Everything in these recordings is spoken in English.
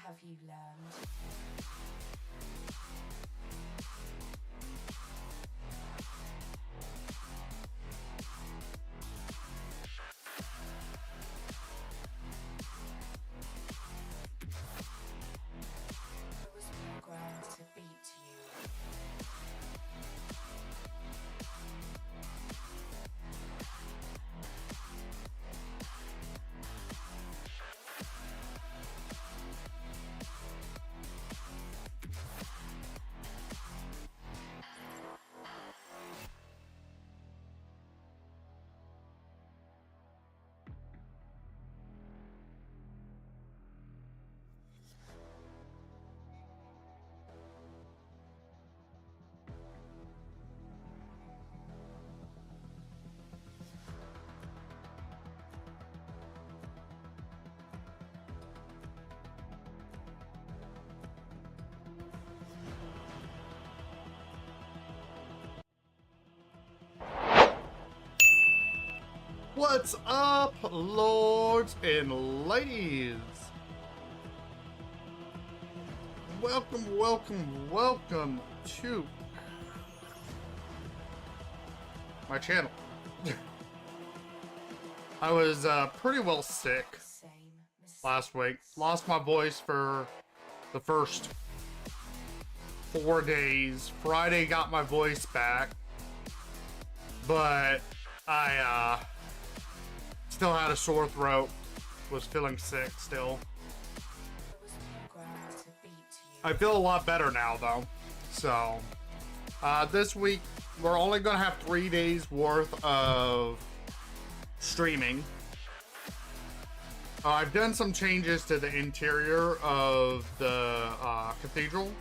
have you learned? I was programmed to beat you. What's up, lords and ladies? Welcome to my channel. I was pretty well sick last week. Lost my voice for the first 4 days. Friday got my voice back, but I still had a sore throat, was feeling sick still. I feel a lot better now though. So, this week we're only gonna have 3 days worth of streaming. I've done some changes to the interior of the cathedral.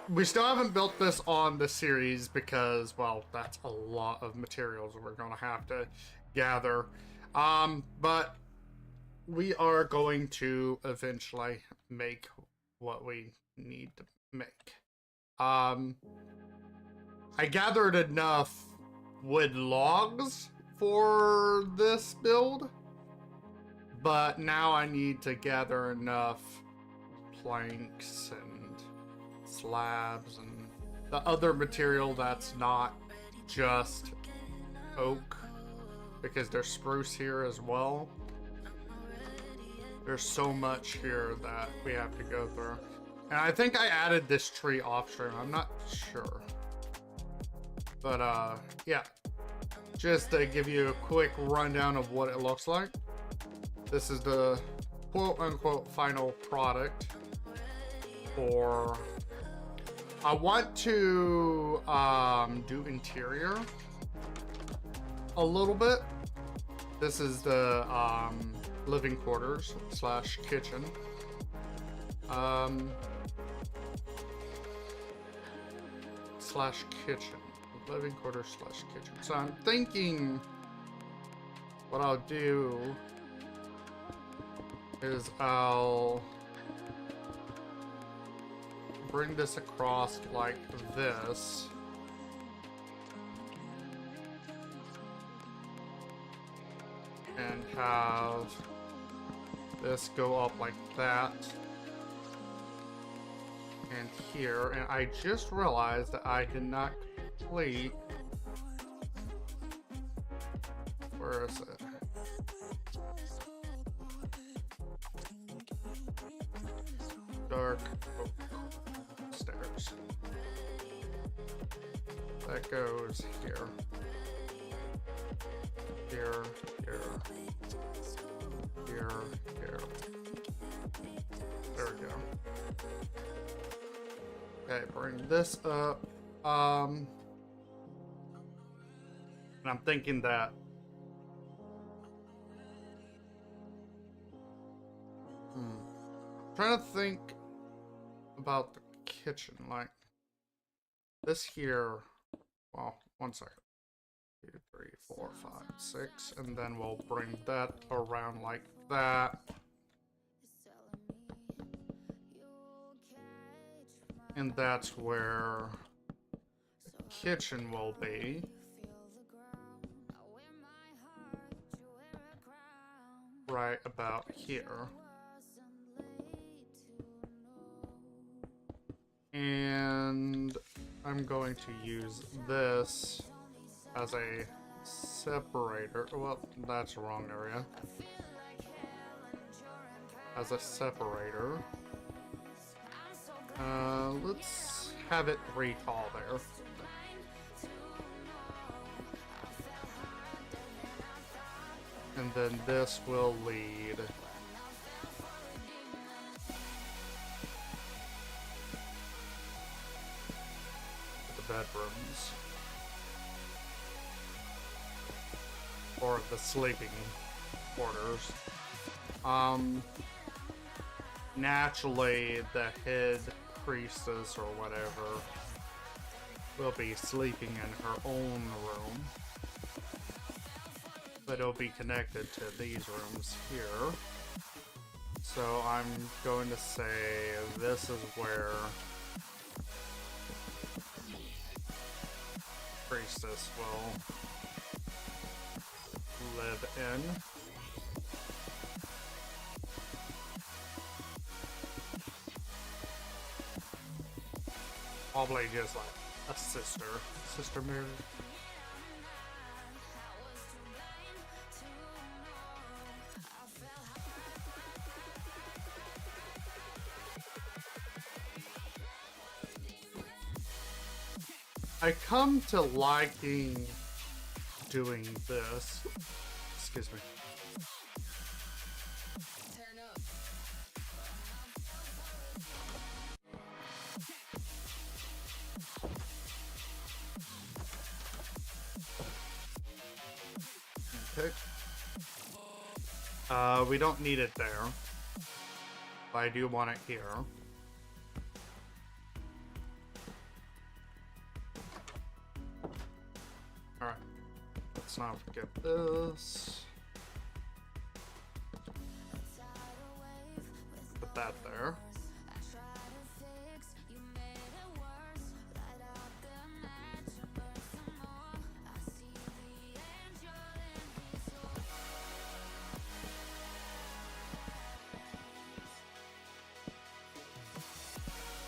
We still haven't built this on the series because, well, that's a lot of materials we're gonna have to gather. But we are going to eventually make what we need to make. I gathered enough wood logs for this build, but now I need to gather enough planks and slabs and the other material that's not just oak, because there's spruce here as well. There's so much here that we have to go through. And I think I added this tree off stream, I'm not sure. But yeah, just to give you a quick rundown of what it looks like. This is the quote-unquote final product for... I want to do interior a little bit. This is the living quarters slash kitchen. Slash kitchen. Living quarters slash kitchen. So I'm thinking what I'll do is I'll bring this across like this. And have this go up like that. And here, and I just realized that I did not complete. Where is it? Dark oak stairs. That goes here. Here. There we go. Okay, bring this up. And I'm thinking that trying to think about the kitchen, like this here. Well, 1 second. 2, 3, 4, 5, 6, and then we'll bring that around like that. And that's where the kitchen will be. Right about here. And I'm going to use this as a separator. Well, that's the wrong area. As a separator. Let's have it 3 tall there. And then this will lead to the bedrooms. Or the sleeping quarters. Naturally, the head priestess or whatever will be sleeping in her own room. But it'll be connected to these rooms here. So I'm going to say this is where priestess will live in. Probably just like a sister Mary. I come to liking doing this. Excuse me. Okay. We don't need it there, but I do want it here. Alright, let's not forget this. Put that there.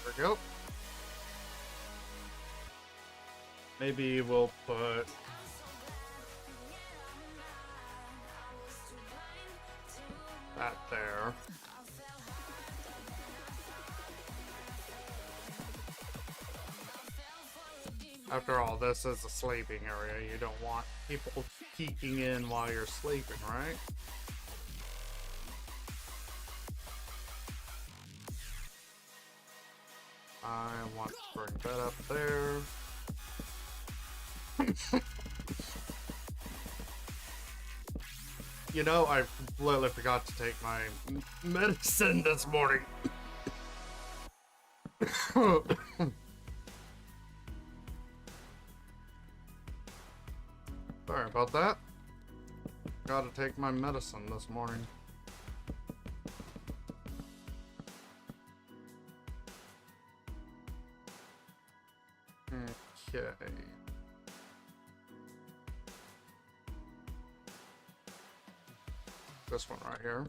There we go. Maybe we'll put that there. After all, this is a sleeping area. You don't want people peeking in while you're sleeping, right? I want to bring that up there. You know, I completely forgot to take my medicine this morning. Sorry about that. Gotta take my medicine this morning. Okay. This one right here.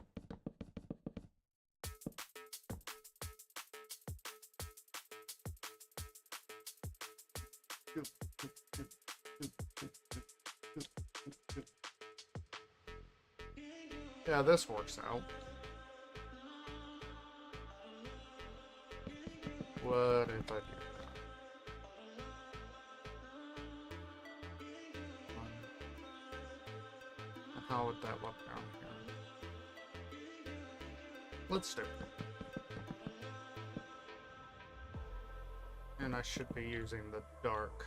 Yeah, this works out. What if I do that? How would that look down here? Let's do it. And I should be using the dark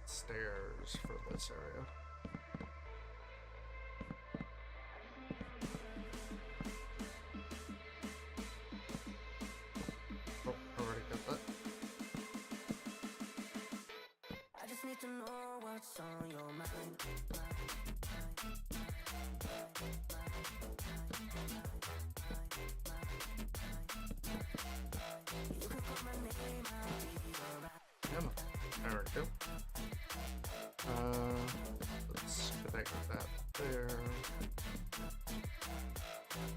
stairs for this area. Oh, I already got that. I just need to know what's on your mind. You can call my name, I'll be alright. Yeah, there we go. Let's connect that there.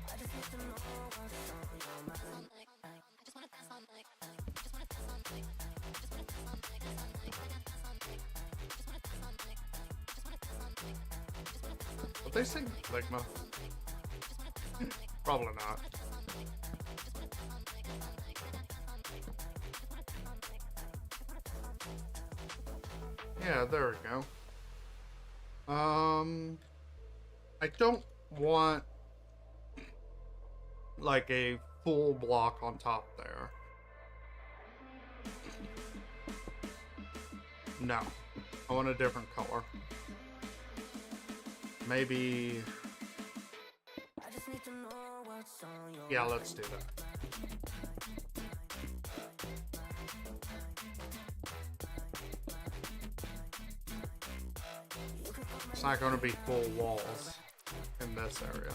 I just need to know what's on your mind. Would they say Ligma? Probably not. Yeah, there we go. I don't want like a full block on top there. No, I want a different color. Maybe. Yeah, let's do that. It's not going to be full walls in this area.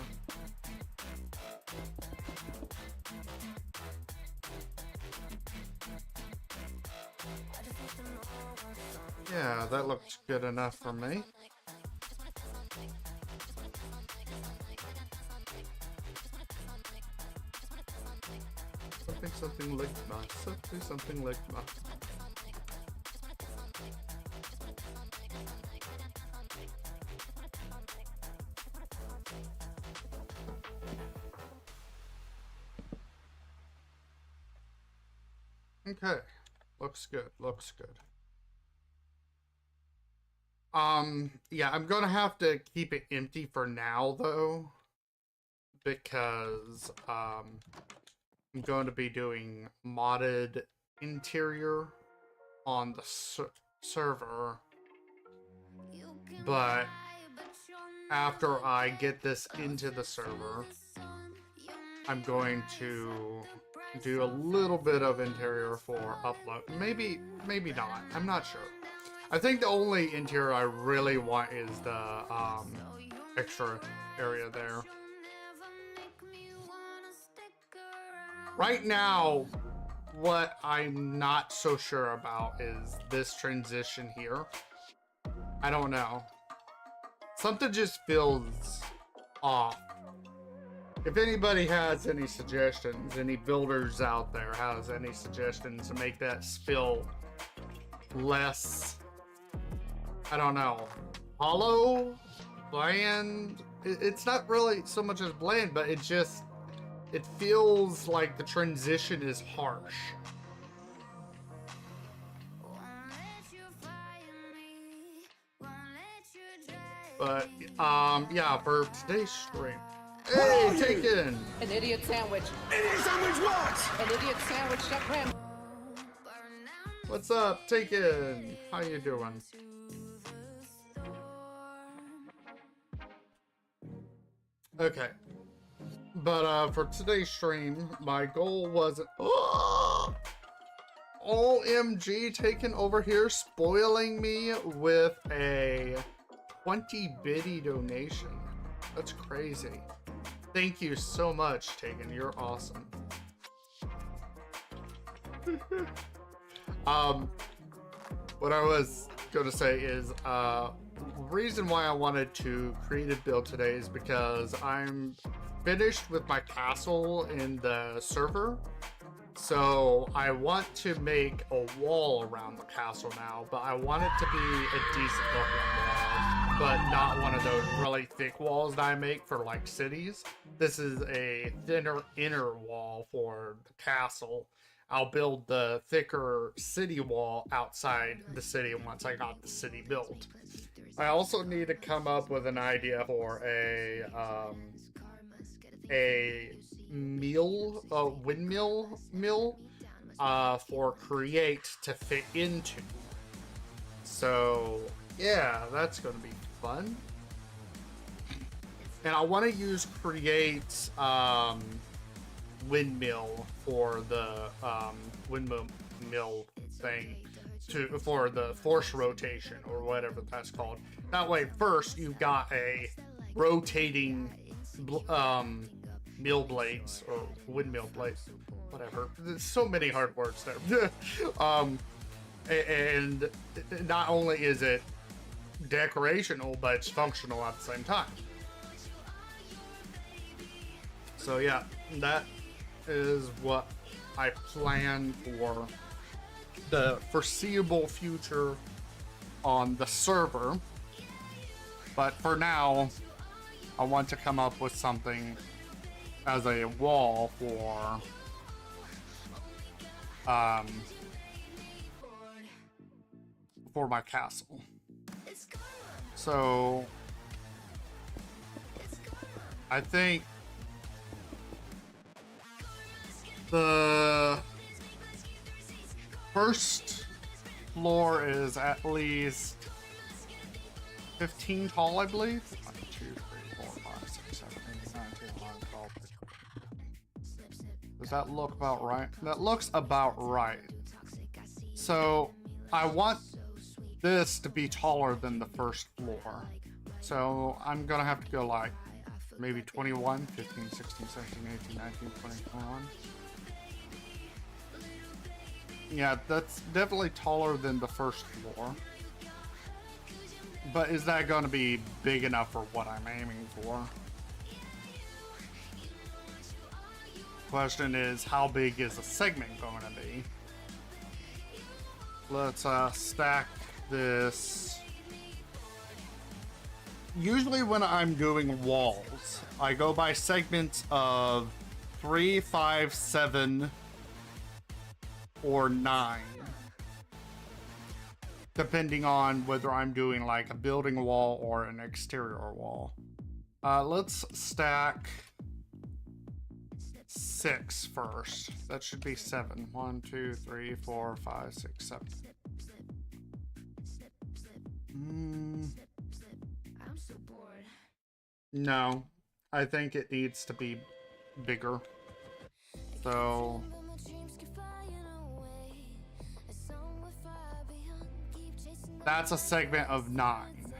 Yeah, that looks good enough for me. Something Ligma. Something Ligma. Okay, looks good, looks good. Yeah, I'm gonna have to keep it empty for now though, because I'm going to be doing modded interior on the server, but after I get this into the server, I'm going to do a little bit of interior for upload. Maybe not. I'm not sure. I think the only interior I really want is the extra area there. Right now, what I'm not so sure about is this transition here. I don't know. Something just feels off. If anybody has any suggestions, any builders out there has any suggestions to make that feel less, I don't know, hollow, bland. It's not really so much as bland, but it feels like the transition is harsh. But yeah, for today's stream. Hey, Taken! An idiot sandwich. Idiot sandwich what? An idiot sandwich, Chef Graham. What's up, Taken? How you doing? Okay. But for today's stream, my goal was OMG, Taken over here spoiling me with a 20 biddy donation. That's crazy. Thank you so much, Taken. You're awesome. What I was gonna say is reason why I wanted to create a build today is because I'm finished with my castle in the server, so I want to make a wall around the castle now, but I want it to be a decent looking wall, but not one of those really thick walls that I make for like cities. This is a thinner inner wall for the castle. I'll build the thicker city wall outside the city once I got the city built. I also need to come up with an idea for a windmill for create to fit into. So yeah, that's going to be fun. And I want to use create windmill for the windmill thing for the force rotation or whatever that's called. That way, first you've got a rotating mill blades or windmill blades, whatever. There's so many hard words there. And not only is it decorational, but it's functional at the same time. So yeah, that is what I plan for the foreseeable future on the server. But for now, I want to come up with something as a wall for my castle. So I think the first floor is at least 15 tall, I believe. 1, 2, 3, 4, 5, 6, 7, 8, 9, 10, 11, 12, 13. Does that look about right? That looks about right. So I want this to be taller than the first floor. So I'm gonna have to go like maybe 21, 15, 16, 17, 18, 19, 20, 21. Yeah, that's definitely taller than the first floor. But is that going to be big enough for what I'm aiming for? Question is, how big is the segment going to be? Let's stack this. Usually when I'm doing walls, I go by segments of 3, 5, 7, or 9. Depending on whether I'm doing like a building wall or an exterior wall. Let's stack 6 first. That should be 7. 1, 2, 3, 4, 5, 6, 7. No, I think it needs to be bigger. So that's a segment of 9.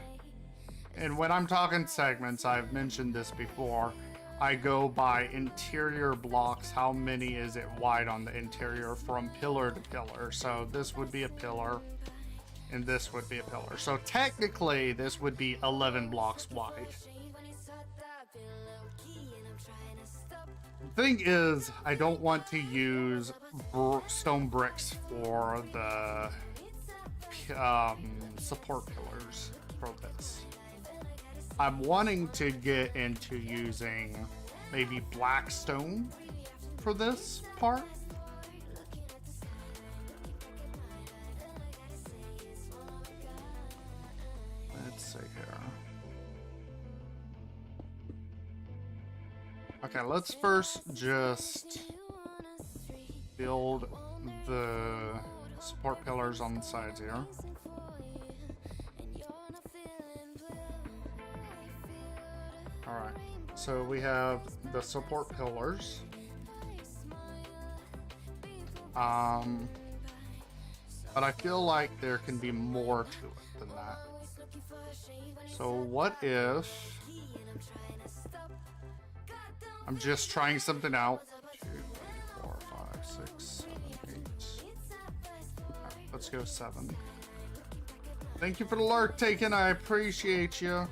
And when I'm talking segments, I've mentioned this before, I go by interior blocks. How many is it wide on the interior from pillar to pillar? So this would be a pillar, and this would be a pillar. So technically, this would be 11 blocks wide. The thing is, I don't want to use stone bricks for the support pillars for this. I'm wanting to get into using maybe black stone for this part. Let's see here. Okay, let's first just build the support pillars on the sides here. Alright, so we have the support pillars. But I feel like there can be more to it than that. So what if I'm just trying something out? 2, 3, 4, 5, 6, 7, 8. Right, let's go 7. Thank you for the lurk taken. I appreciate you.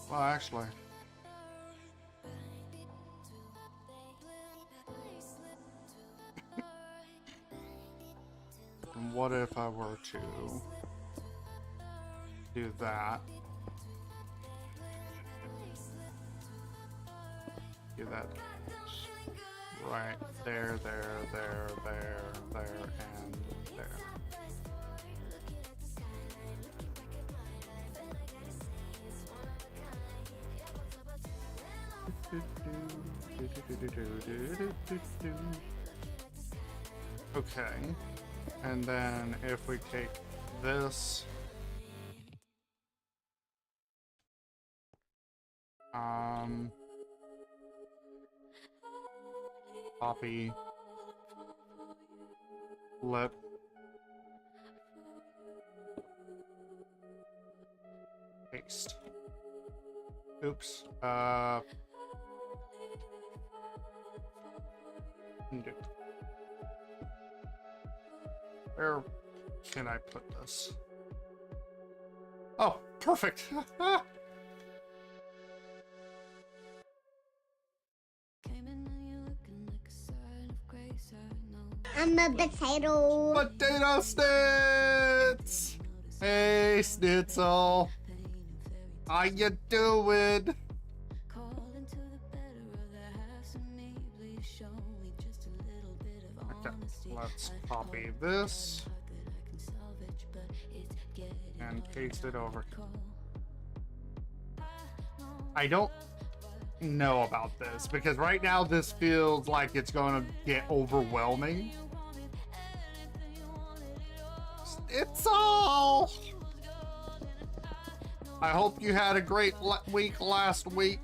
Well, actually, and what if I were to do that? Do that right there, there, there, there, there, and there. Okay, and then if we take this, copy, flip, paste. Oops. Undo. Where can I put this? Oh, perfect. I'm a potato. Potato Snitz! Hey, Snitzel. How you doing? Okay, let's copy this and paste it over. I don't know about this because right now this feels like it's going to get overwhelming. It's all. I hope you had a great week last week.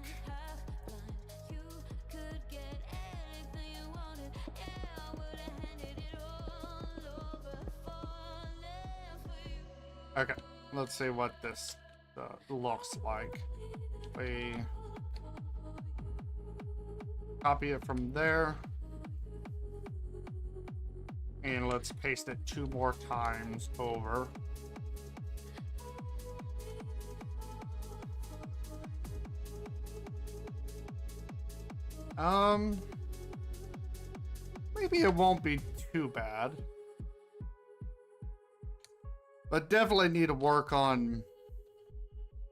Okay, let's see what this looks like. We copy it from there. And let's paste it 2 more times over. Maybe it won't be too bad. But definitely need to work on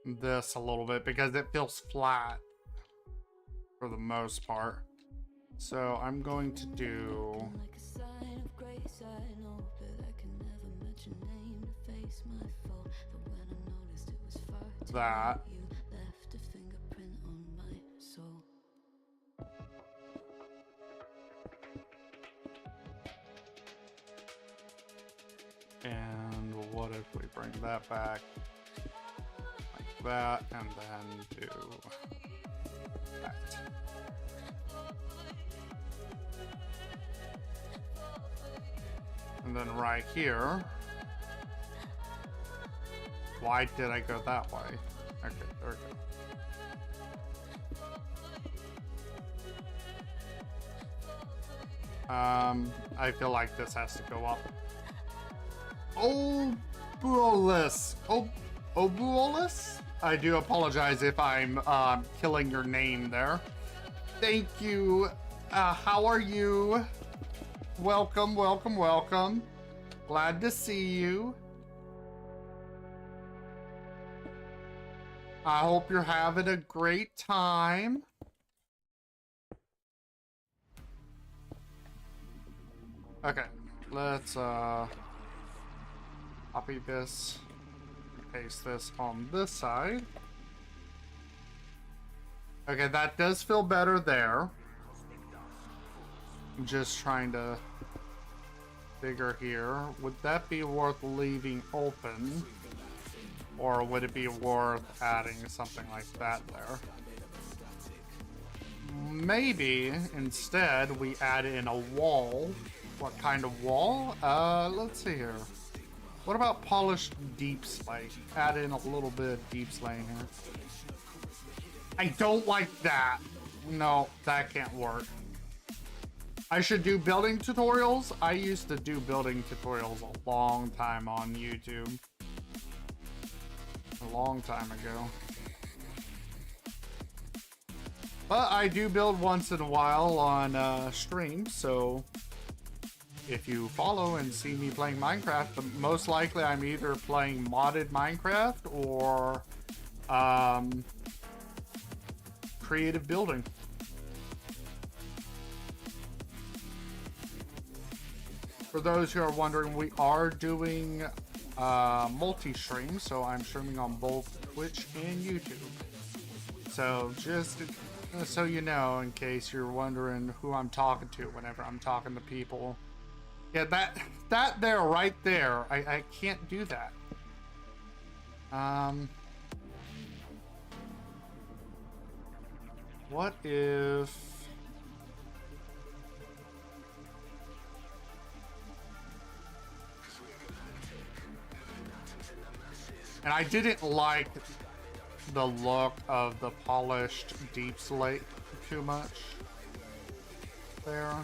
this a little bit because it feels flat for the most part. So I'm going to do that. And what if we bring that back like that and then do that? And then right here, why did I go that way? Okay, there we go. I feel like this has to go up. Obuolus. Obuolus? I do apologize if I'm killing your name there. Thank you. How are you? Welcome, welcome, welcome. Glad to see you. I hope you're having a great time. Okay, let's copy this, paste this on this side. Okay, that does feel better there. I'm just trying to figure here, would that be worth leaving open? Or would it be worth adding something like that there? Maybe instead we add in a wall. What kind of wall? Let's see here. What about polished deep slate? Add in a little bit of deep slate here. I don't like that. No, that can't work. I should do building tutorials. I used to do building tutorials a long time on YouTube. A long time ago. But I do build once in a while on stream, so if you follow and see me playing Minecraft, most likely I'm either playing modded Minecraft or creative building. For those who are wondering, we are doing multi-stream, so I'm streaming on both Twitch and YouTube. So just so you know, in case you're wondering who I'm talking to whenever I'm talking to people. Yeah, that there, right there, I can't do that. What if... And I didn't like the look of the polished deep slate too much there.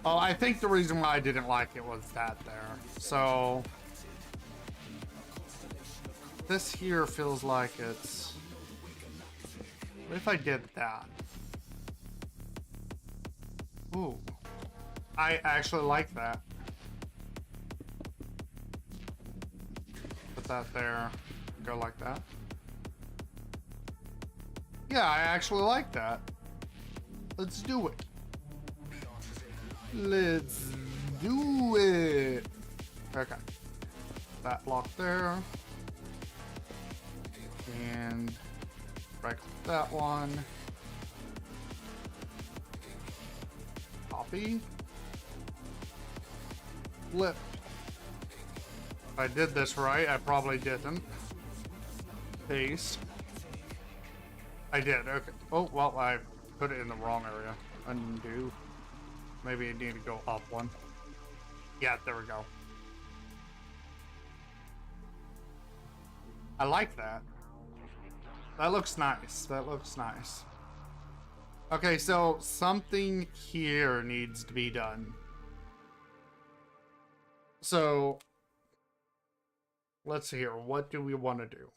Oh, I think the reason why I didn't like it was that there. So this here feels like it's... What if I did that? Ooh. I actually like that. Put that there. Go like that. Yeah, I actually like that. Let's do it. Let's do it. Okay. That block there. And right click that one. Copy. Flip. If I did this right, I probably didn't. Paste. I did, okay. Oh, well, I put it in the wrong area. Undo. Maybe I need to go up one. Yeah, there we go. I like that. That looks nice. That looks nice. Okay, so something here needs to be done. So, let's see here. What do we want to do?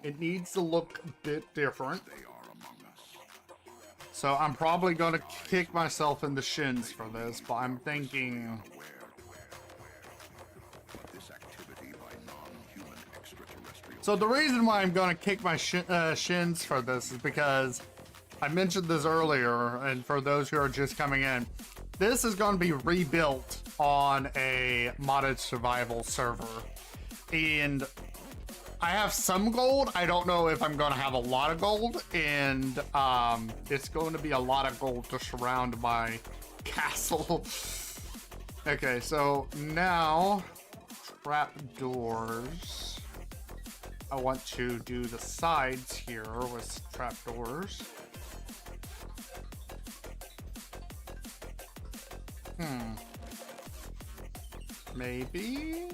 It needs to look a bit different. So I'm probably going to kick myself in the shins for this, but I'm thinking... So the reason why I'm going to kick my shins for this is because I mentioned this earlier, and for those who are just coming in, this is going to be rebuilt on a modded survival server. And I have some gold. I don't know if I'm going to have a lot of gold, and it's going to be a lot of gold to surround my castle. Okay, so now trapdoors. I want to do the sides here with trapdoors. Maybe?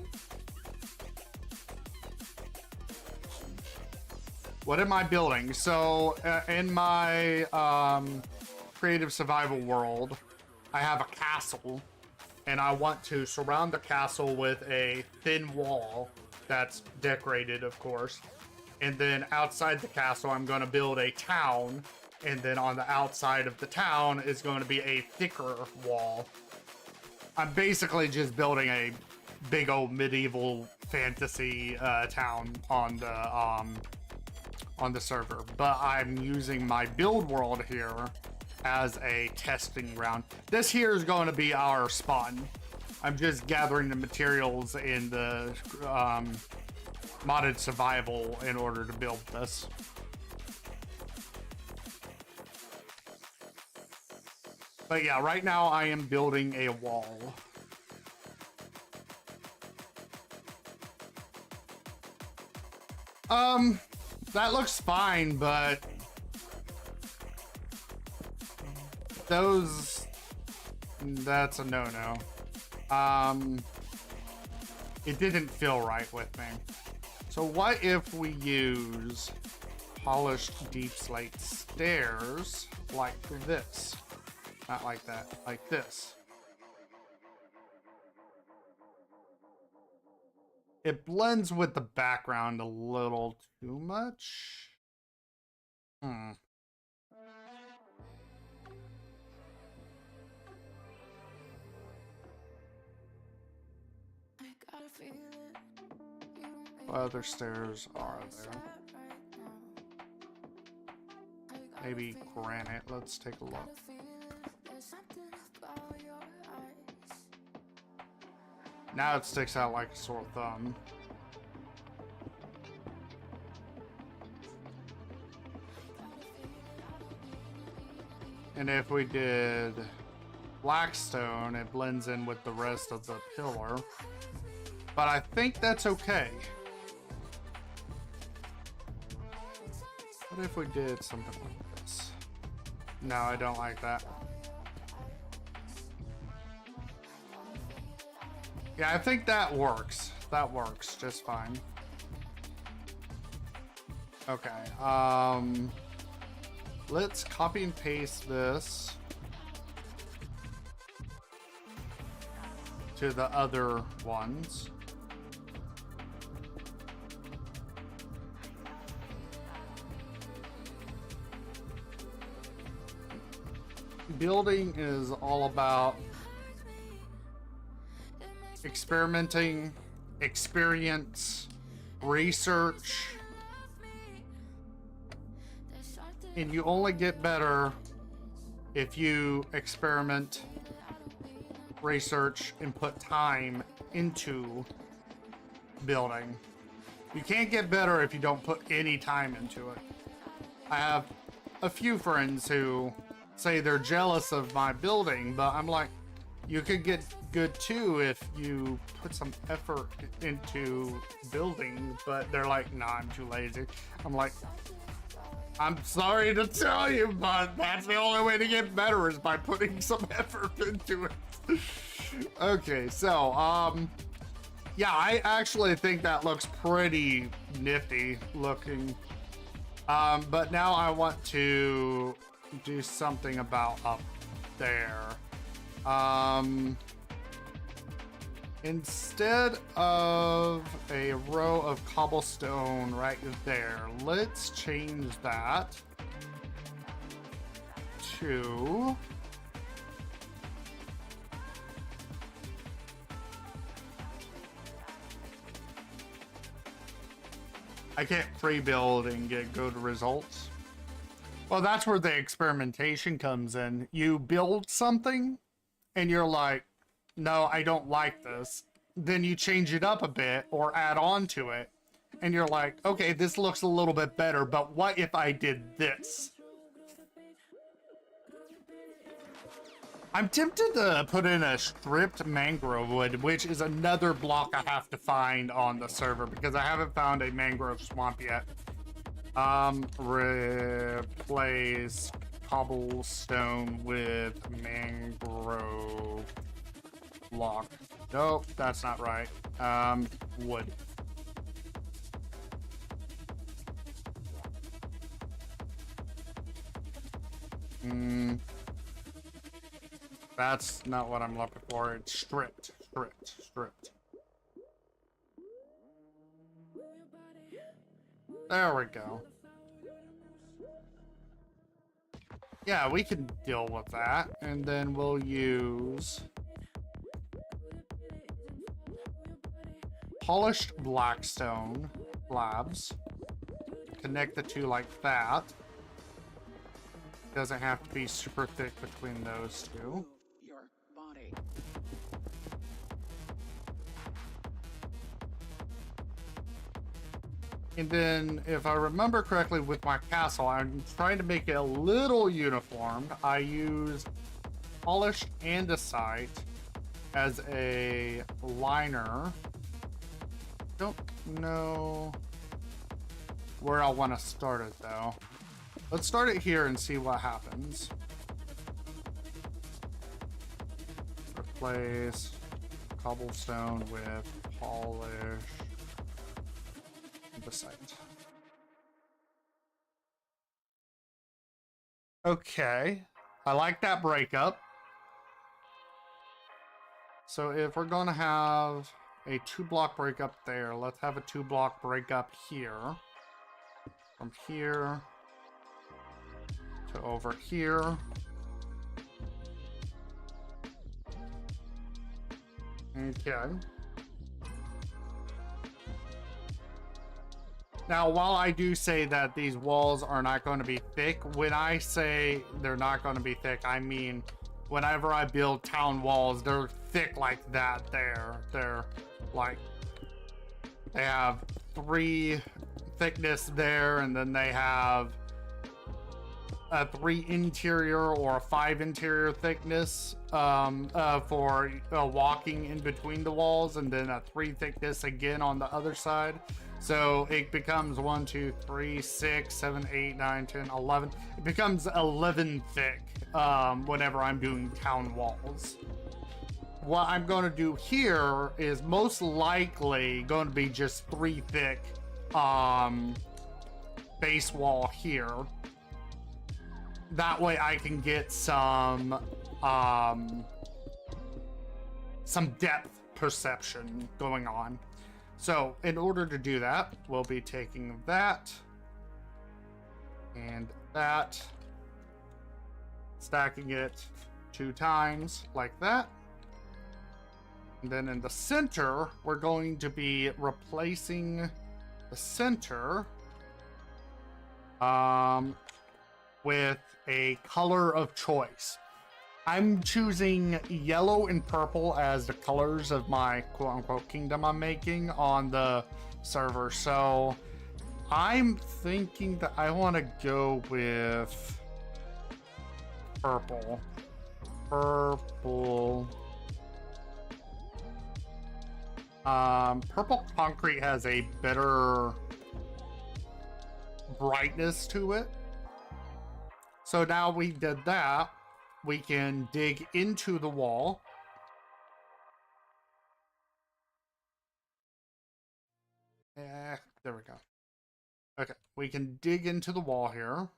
What am I building? So, in my creative survival world, I have a castle, and I want to surround the castle with a thin wall that's decorated, of course. And then outside the castle, I'm going to build a town, and then on the outside of the town is going to be a thicker wall. I'm basically just building a big old medieval fantasy town on the server, but I'm using my build world here as a testing ground. This here is going to be our spawn. I'm just gathering the materials in the modded survival in order to build this. But yeah, right now I am building a wall. That looks fine, but that's a no-no. It didn't feel right with me. So what if we use polished deep slate stairs like this? Not like that, like this. It blends with the background a little too much. What other stairs are there? Maybe granite. Let's take a look. Now it sticks out like a sore thumb. And if we did blackstone, it blends in with the rest of the pillar. But I think that's okay. What if we did something like this? No, I don't like that. Yeah, I think that works. That works just fine. Okay, let's copy and paste this to the other ones. building is all about experimenting, experience, research, and you only get better if you experiment, research, and put time into building. You can't get better if you don't put any time into it. I have a few friends who say they're jealous of my building, but I'm like, you could get good too if you put some effort into building, but they're like, nah, I'm too lazy. I'm like, I'm sorry to tell you, but that's the only way to get better is by putting some effort into it. Okay, so, yeah, I actually think that looks pretty nifty looking. But now I want to do something about up there. Instead of a row of cobblestone right there, let's change that to I can't pre-build and get good results. Well, that's where the experimentation comes in. You build something and you're like, no, I don't like this. Then you change it up a bit or add on to it. And you're like, okay, this looks a little bit better, but what if I did this? I'm tempted to put in a stripped mangrove wood, which is another block I have to find on the server because I haven't found a mangrove swamp yet. Replace cobblestone with mangrove block. Nope, that's not right. Wood. That's not what I'm looking for. It's stripped. There we go. Yeah, we can deal with that. And then we'll use polished blackstone slabs. Connect the two like that. Doesn't have to be super thick between those two. Your body. And then, if I remember correctly with my castle, I'm trying to make it a little uniform. I use polished andesite as a liner. Don't know where I want to start it though. Let's start it here and see what happens. Replace cobblestone with polished andesite. Okay, I like that breakup. So if we're gonna have a 2-block breakup there, let's have a 2-block breakup here. From here to over here. Okay. Now, while I do say that these walls are not going to be thick, when I say they're not going to be thick, I mean whenever I build town walls, they're thick like that there. They're like, they have 3 thickness there, and then they have a 3 interior or a 5 interior thickness for walking in between the walls, and then a 3 thickness again on the other side. So it becomes 1, 2, 3, 6, 7, 8, 9, 10, 11. It becomes 11 thick whenever I'm doing town walls. What I'm going to do here is most likely going to be just 3 thick base wall here. That way I can get some depth perception going on. So in order to do that, we'll be taking that and that, stacking it 2 times like that. And then in the center, we're going to be replacing the center with a color of choice. I'm choosing yellow and purple as the colors of my quote-unquote kingdom I'm making on the server. So I'm thinking that I want to go with purple. Purple concrete has a better brightness to it. So now we did that, we can dig into the wall. There we go. Okay, we can dig into the wall here.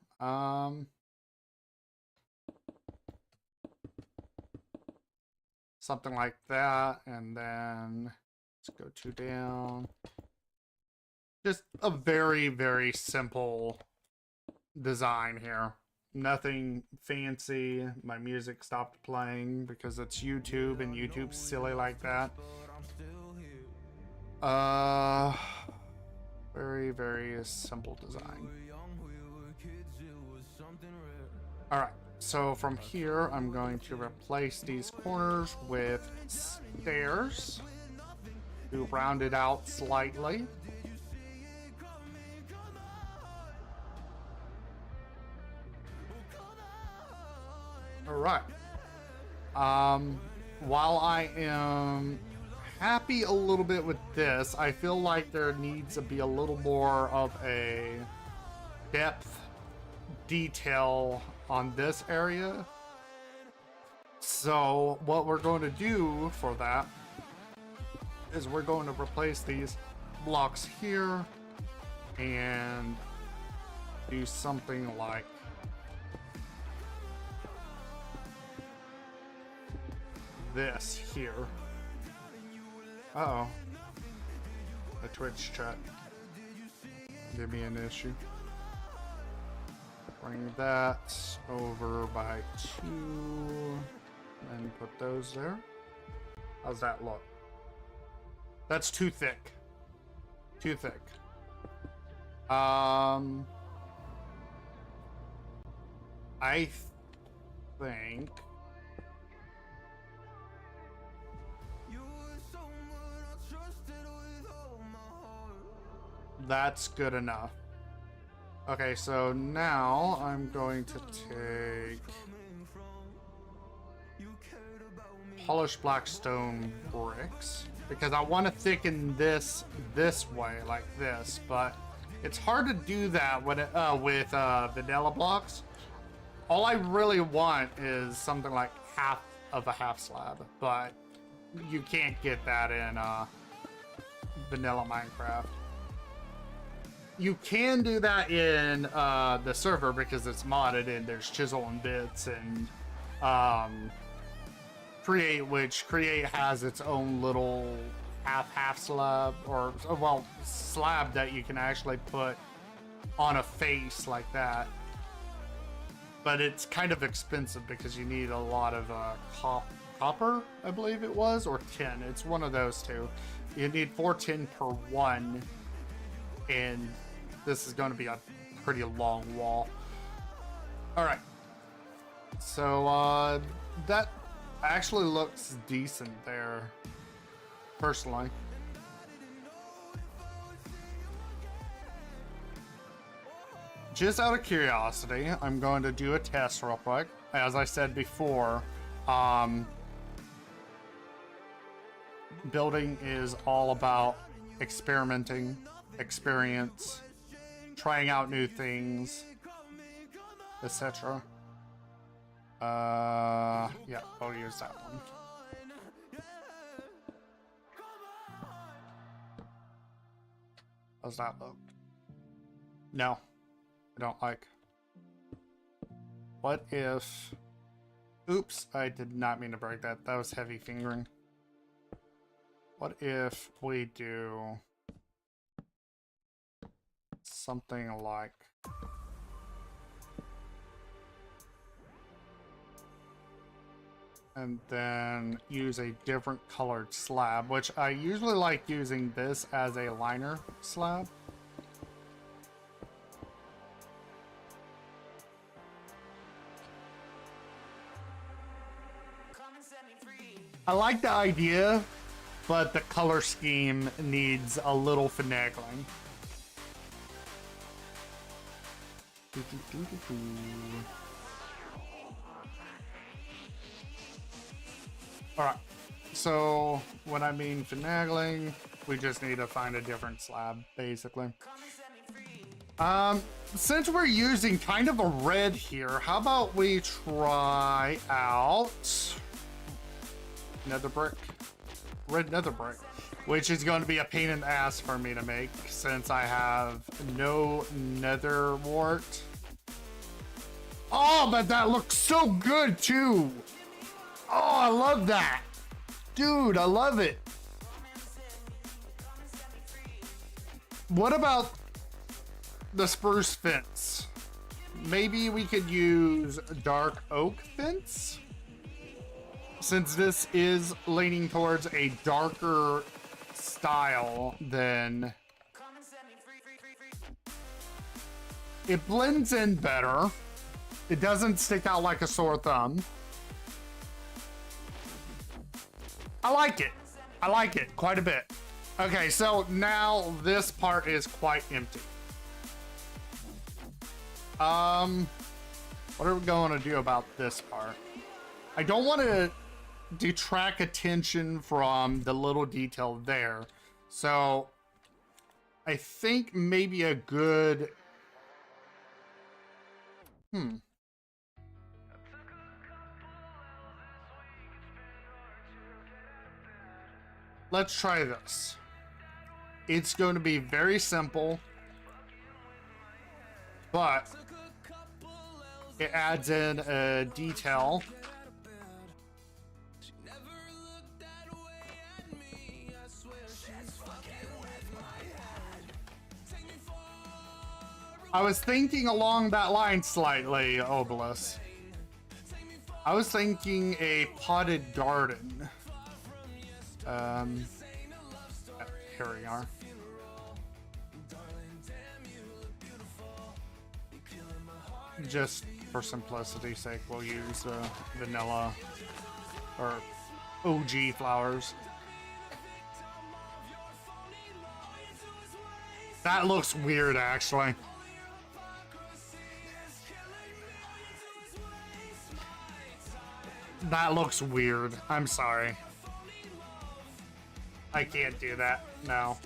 Something like that, and then let's go 2 down. Just a very, very simple design here. Nothing fancy. My music stopped playing because it's YouTube and YouTube's silly like that. Very, very simple design. Alright, so from here I'm going to replace these corners with stairs to round it out slightly. Alright. While I am happy a little bit with this, I feel like there needs to be a little more of a depth detail on this area. So what we're going to do for that is we're going to replace these blocks here and do something like this here. Uh-oh. The Twitch chat give me an issue. Bring that over by 2 and put those there. How's that look? That's too thick. Too thick. I think that's good enough. Okay, so now I'm going to take polished black stone bricks because I want to thicken this way like this, but it's hard to do that with vanilla blocks. All I really want is something like half of a half slab, but you can't get that in vanilla Minecraft. You can do that in the server because it's modded and there's chisel and bits and Create has its own little half slab or well slab that you can actually put on a face like that. But it's kind of expensive because you need a lot of copper, I believe it was, or tin. It's one of those two. You need 4 tin per one, and this is going to be a pretty long wall. All right. So that actually looks decent there, personally. Just out of curiosity, I'm going to do a test real quick. As I said before, building is all about experimenting, experience, trying out new things, etc. Yeah, I'll use that one. How's that look? No. I don't like. What if... Oops, I did not mean to break that. That was heavy fingering. What if we do something like and then use a different colored slab, which I usually like using this as a liner slab. I like the idea, but the color scheme needs a little finagling. Alright, so when I mean finagling, we just need to find a different slab, basically. Since we're using kind of a red here, how about we try out nether brick? Red nether brick, which is going to be a pain in the ass for me to make since I have no nether wart. Oh, but that looks so good too. Oh, I love that. Dude, I love it. What about the spruce fence? Maybe we could use dark oak fence? Since this is leaning towards a darker style, then it blends in better. It doesn't stick out like a sore thumb. I like it. I like it quite a bit. Okay, so now this part is quite empty. What are we going to do about this part? I don't want to detract attention from the little detail there. So I think maybe a good... Let's try this. It's going to be very simple, but it adds in a detail. I was thinking along that line slightly, Obelisk. I was thinking a potted garden. Here we are. Just for simplicity's sake, we'll use vanilla or OG flowers. That looks weird, actually. That looks weird. I'm sorry. I can't do that. No.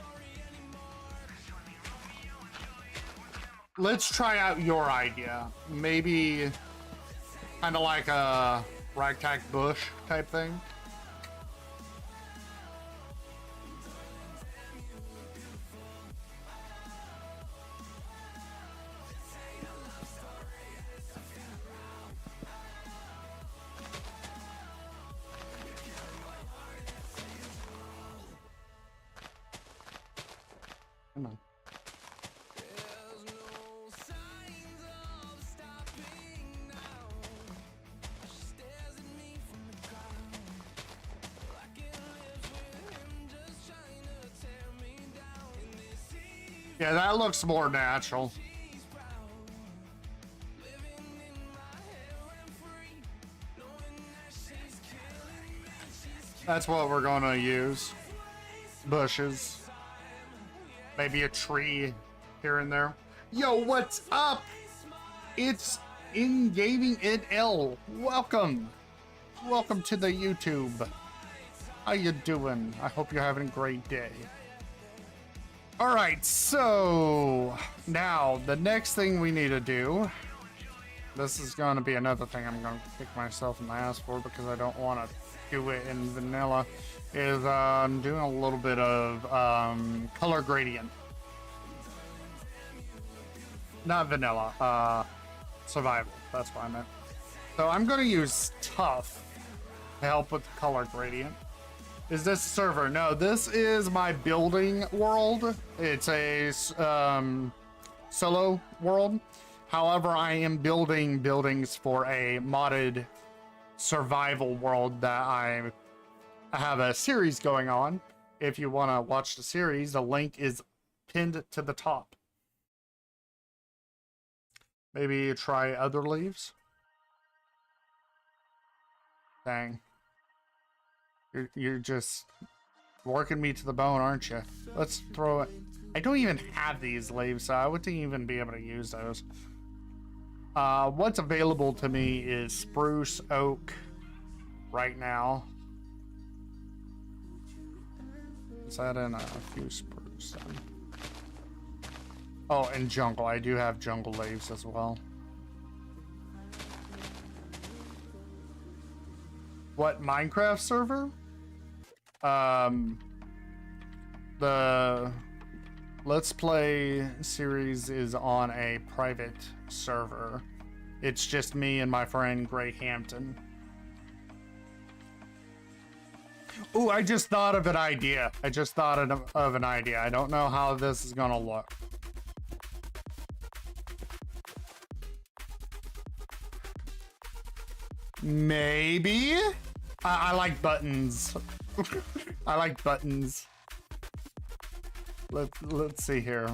Let's try out your idea. Maybe kind of like a ragtag bush type thing. Come on. Yeah, that looks more natural. That's what we're gonna use. Bushes. Maybe a tree here and there. Yo, what's up? It's In Gaming NL. Welcome. Welcome to the YouTube. How you doing? I hope you're having a great day. All right, so now the next thing we need to do, this is going to be another thing I'm going to kick myself in the ass for because I don't want to do it in vanilla, is doing a little bit of color gradient. Not vanilla, survival, that's what I meant. So I'm going to use tough to help with the color gradient. Is this server? No, this is my building world. It's a solo world. However, I am building buildings for a modded survival world that I have a series going on. If you want to watch the series, the link is pinned to the top. Maybe try other leaves. Dang. You're just working me to the bone, aren't you? Let's throw it. I don't even have these leaves, so I wouldn't even be able to use those. What's available to me is spruce, oak right now. Let's add in a few spruce then. Oh, and jungle. I do have jungle leaves as well. What Minecraft server? The Let's Play series is on a private server. It's just me and my friend Gray Hampton. Ooh, I just thought of an idea. I don't know how this is gonna look. Maybe? I like buttons. I like buttons. Let's see here.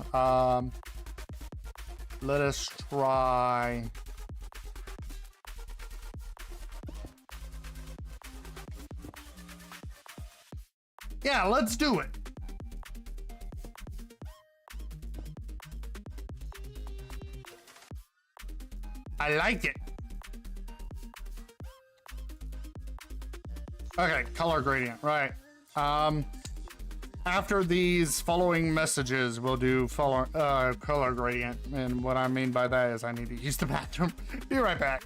Let us try. Yeah, let's do it. I like it. Okay, color gradient, right. After these following messages, we'll do color gradient. And what I mean by that is I need to use the bathroom. Be right back.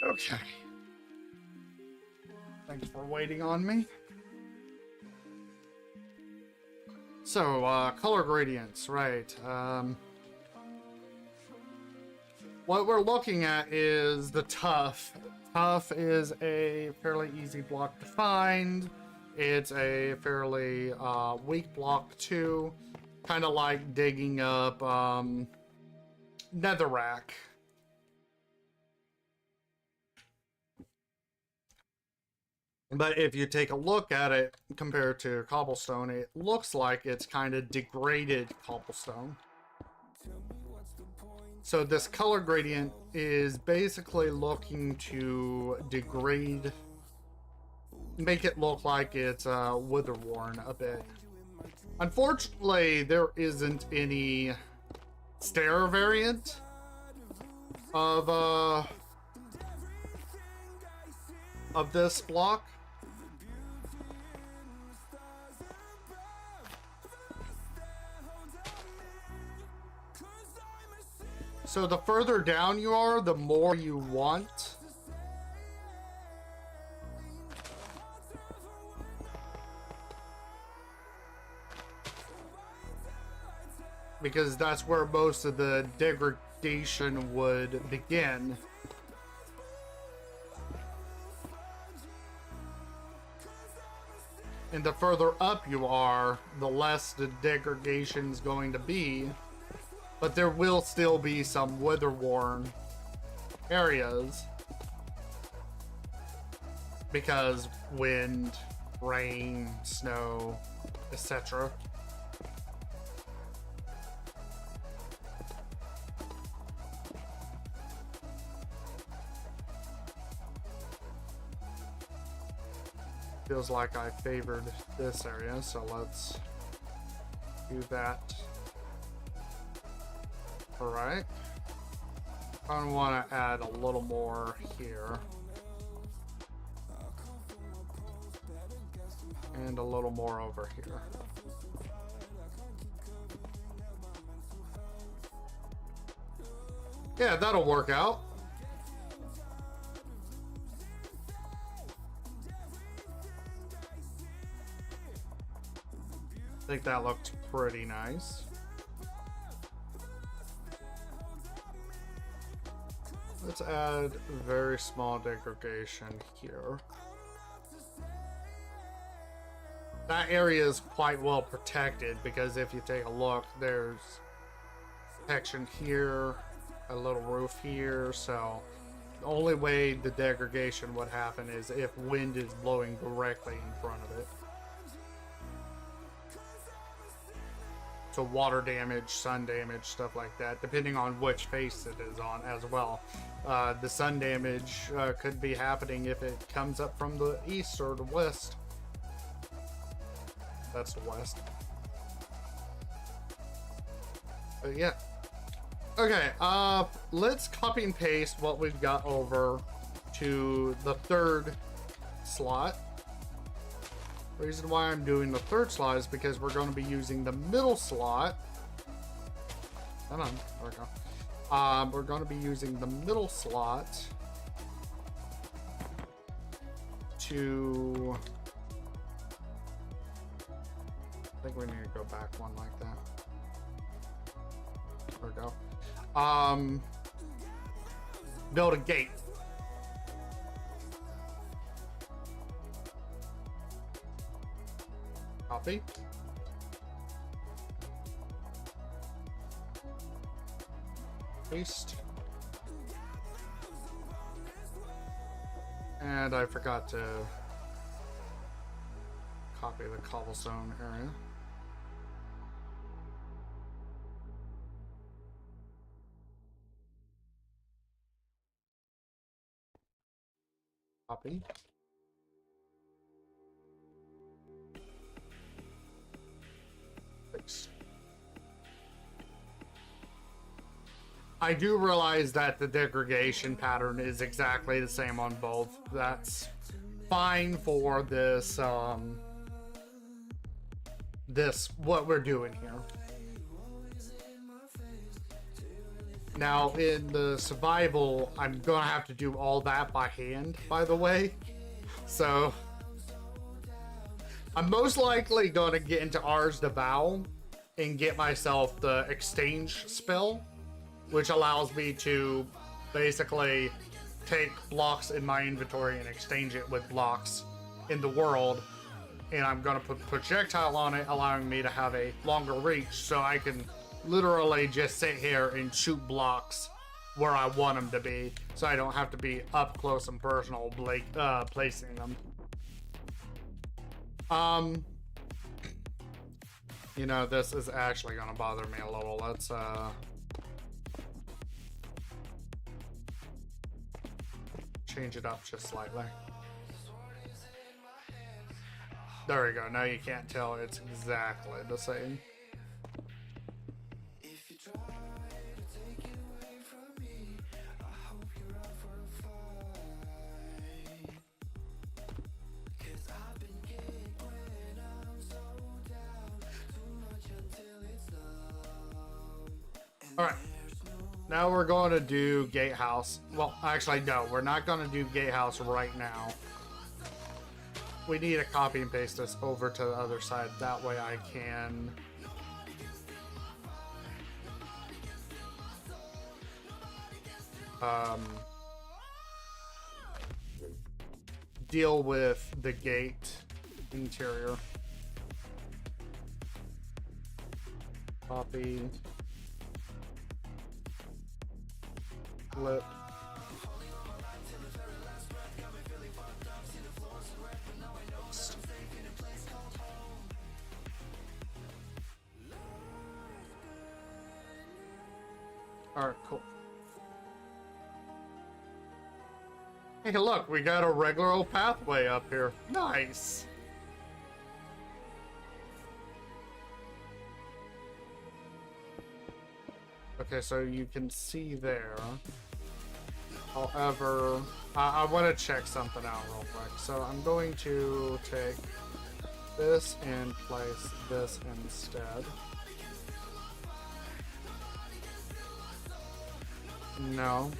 Okay. Thanks for waiting on me. So, color gradients, right. What we're looking at is the tough. Tough is a fairly easy block to find. It's a fairly weak block too. Kind of like digging up netherrack. But if you take a look at it compared to cobblestone, it looks like it's kind of degraded cobblestone. So this color gradient is basically looking to degrade, make it look like it's wither-worn a bit. Unfortunately, there isn't any stair variant of this block. So the further down you are, the more you want. because that's where most of the degradation would begin. And the further up you are, the less the degradation is going to be. But there will still be some weather-worn areas. Because wind, rain, snow, etc. Feels like I favored this area, so let's do that. Alright. I want to add a little more here. And a little more over here. Yeah, that'll work out. I think that looked pretty nice. Let's add very small degradation here. That area is quite well protected because if you take a look, there's protection here, a little roof here, so the only way the degradation would happen is if wind is blowing directly in front of it. So water damage, sun damage, stuff like that, depending on which face it is on as well. The sun damage could be happening if it comes up from the east or the west. That's the west. But yeah. Okay, let's copy and paste what we've got over to the third slot. The reason why I'm doing the third slot is because we're going to be using the middle slot. Hold on, there we go. We're going to be using the middle slot to... I think we need to go back one like that. There we go. Build a gate. Copy. Paste. And I forgot to copy the cobblestone area. Copy. Paste. I do realize that the degradation pattern is exactly the same on both. That's fine for this, what we're doing here. Now, in the survival, I'm gonna have to do all that by hand, by the way. So, I'm most likely gonna get into Ars Devour and get myself the exchange spell, which allows me to basically take blocks in my inventory and exchange it with blocks in the world. And I'm gonna put projectile on it, allowing me to have a longer reach, so I can literally just sit here and shoot blocks where I want them to be, so I don't have to be up close and personal placing them. You know, this is actually gonna bother me a little. Let's change it up just slightly. There we go. Now you can't tell, it's exactly the same. All right, now we're going to do gatehouse. Well, actually, no, we're not going to do gatehouse right now. We need to copy and paste this over to the other side. That way I can deal with the gate interior. Copy. Flip. Alright, cool. Hey, look, we got a regular old pathway up here. Nice. Okay, so you can see there. However, I want to check something out real quick. So I'm going to take this and place this instead. No.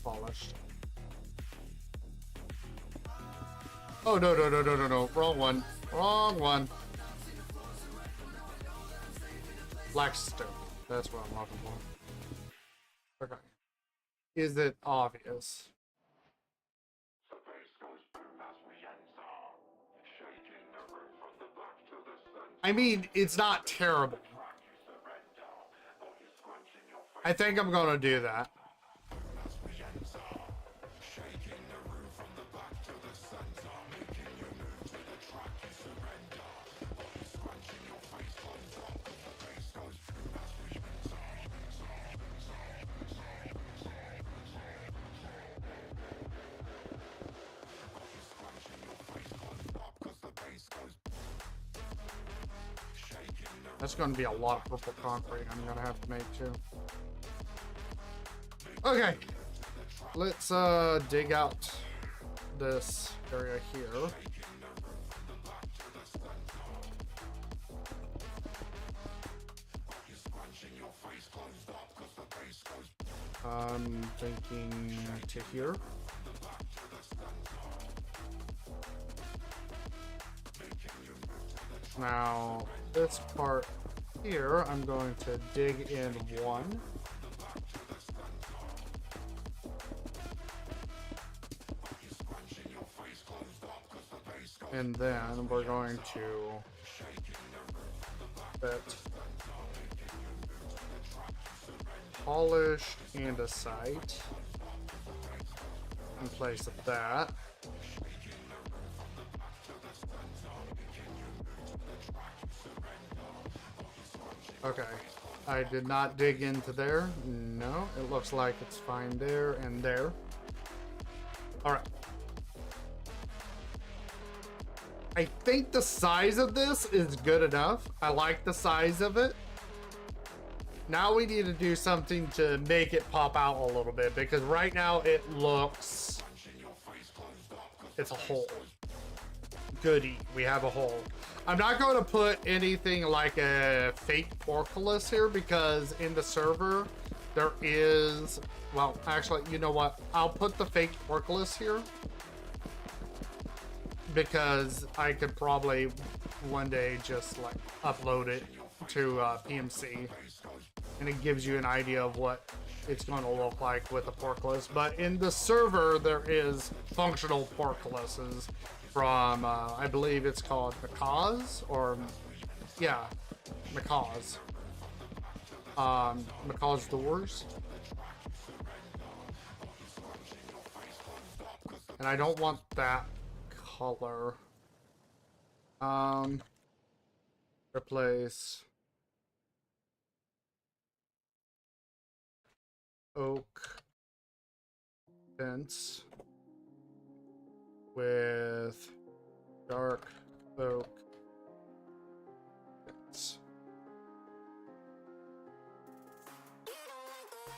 Polished. Oh, no. Wrong one. Blackstone. That's what I'm looking for. Okay. Is it obvious? I mean, it's not terrible. I think I'm gonna do that. That's going to be a lot of purple concrete I'm going to have to make too. Okay. Let's dig out this area here. I'm thinking to here. Now, this part here, I'm going to dig in one. And then we're going to put polished andesite in place of that. Okay, I did not dig into there. No, it looks like it's fine there and there. All right. I think the size of this is good enough. I like the size of it. Now we need to do something to make it pop out a little bit, because right now it looks... it's a hole. Goody, we have a hole. I'm not going to put anything like a fake portcullis here, because in the server there is... well, actually, you know what? I'll put the fake portcullis here, because I could probably one day just like upload it to PMC, and it gives you an idea of what it's going to look like with a portcullis. But in the server there is functional portcullises from I believe it's called Macaws, or yeah, Macaws. Macaws doors. And I don't want that color. Replace oak fence with dark oak fence.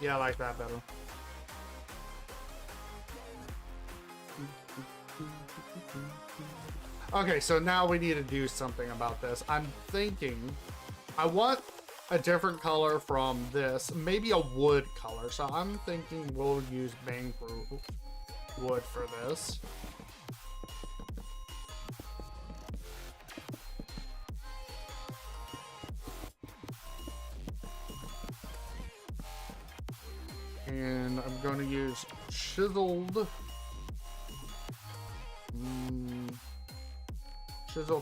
Yeah, I like that better. Okay, so now we need to do something about this. I'm thinking I want a different color from this, maybe a wood color. So I'm thinking we'll use bamboo wood for this. And I'm going to use chiseled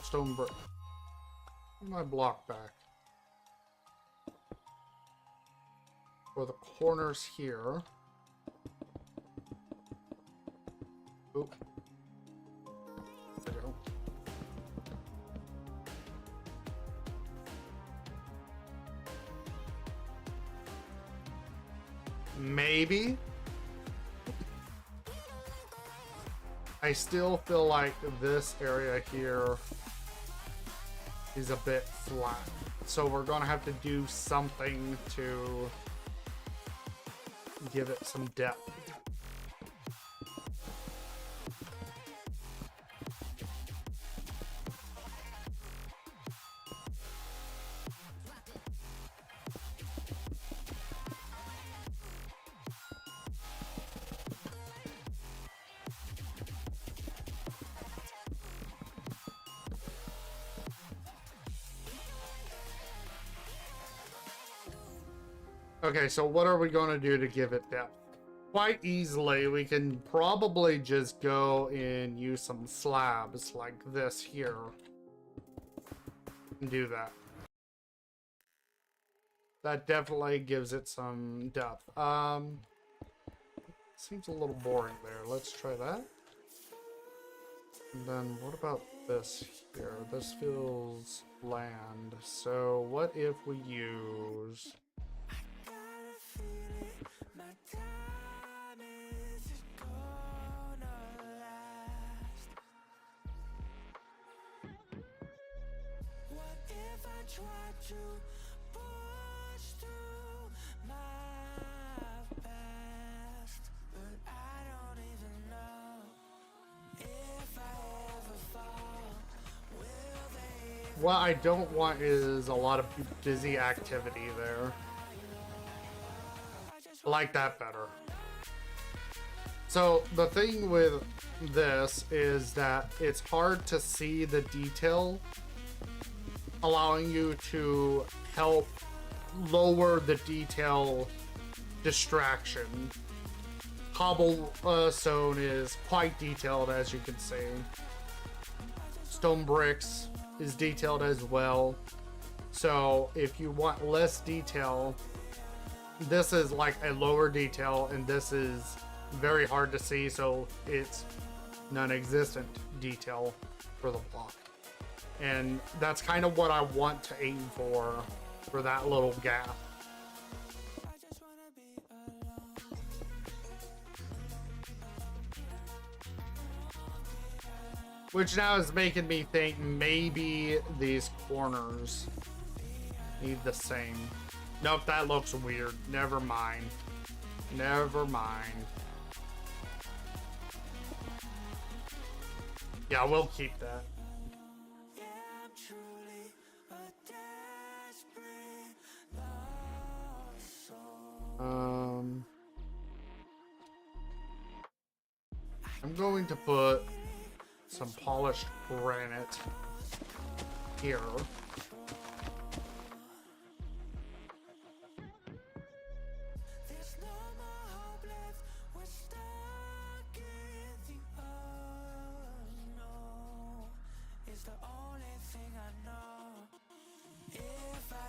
stone brick. Put my block back. For the corners here. Oop. There we go. Maybe. I still feel like this area here is a bit flat. So we're gonna have to do something to give it some depth. Okay, so what are we going to do to give it depth? Quite easily, we can probably just go and use some slabs like this here. And do that. That definitely gives it some depth. Seems a little boring there. Let's try that. And then what about this here? This feels bland. So what if we use... Try to push through my past, but I don't even know if I ever fall. Will they? What I don't want is a lot of busy activity there. I like that better. So the thing with this is that it's hard to see the detail, allowing you to help lower the detail distraction. Cobblestone is quite detailed, as you can see. Stone bricks is detailed as well. So if you want less detail, this is like a lower detail, and this is very hard to see, so it's non-existent detail for the block. And that's kind of what I want to aim for that little gap. Which now is making me think maybe these corners need the same. Nope, that looks weird. Never mind. Never mind. Yeah, we'll keep that. I'm going to put some polished granite here.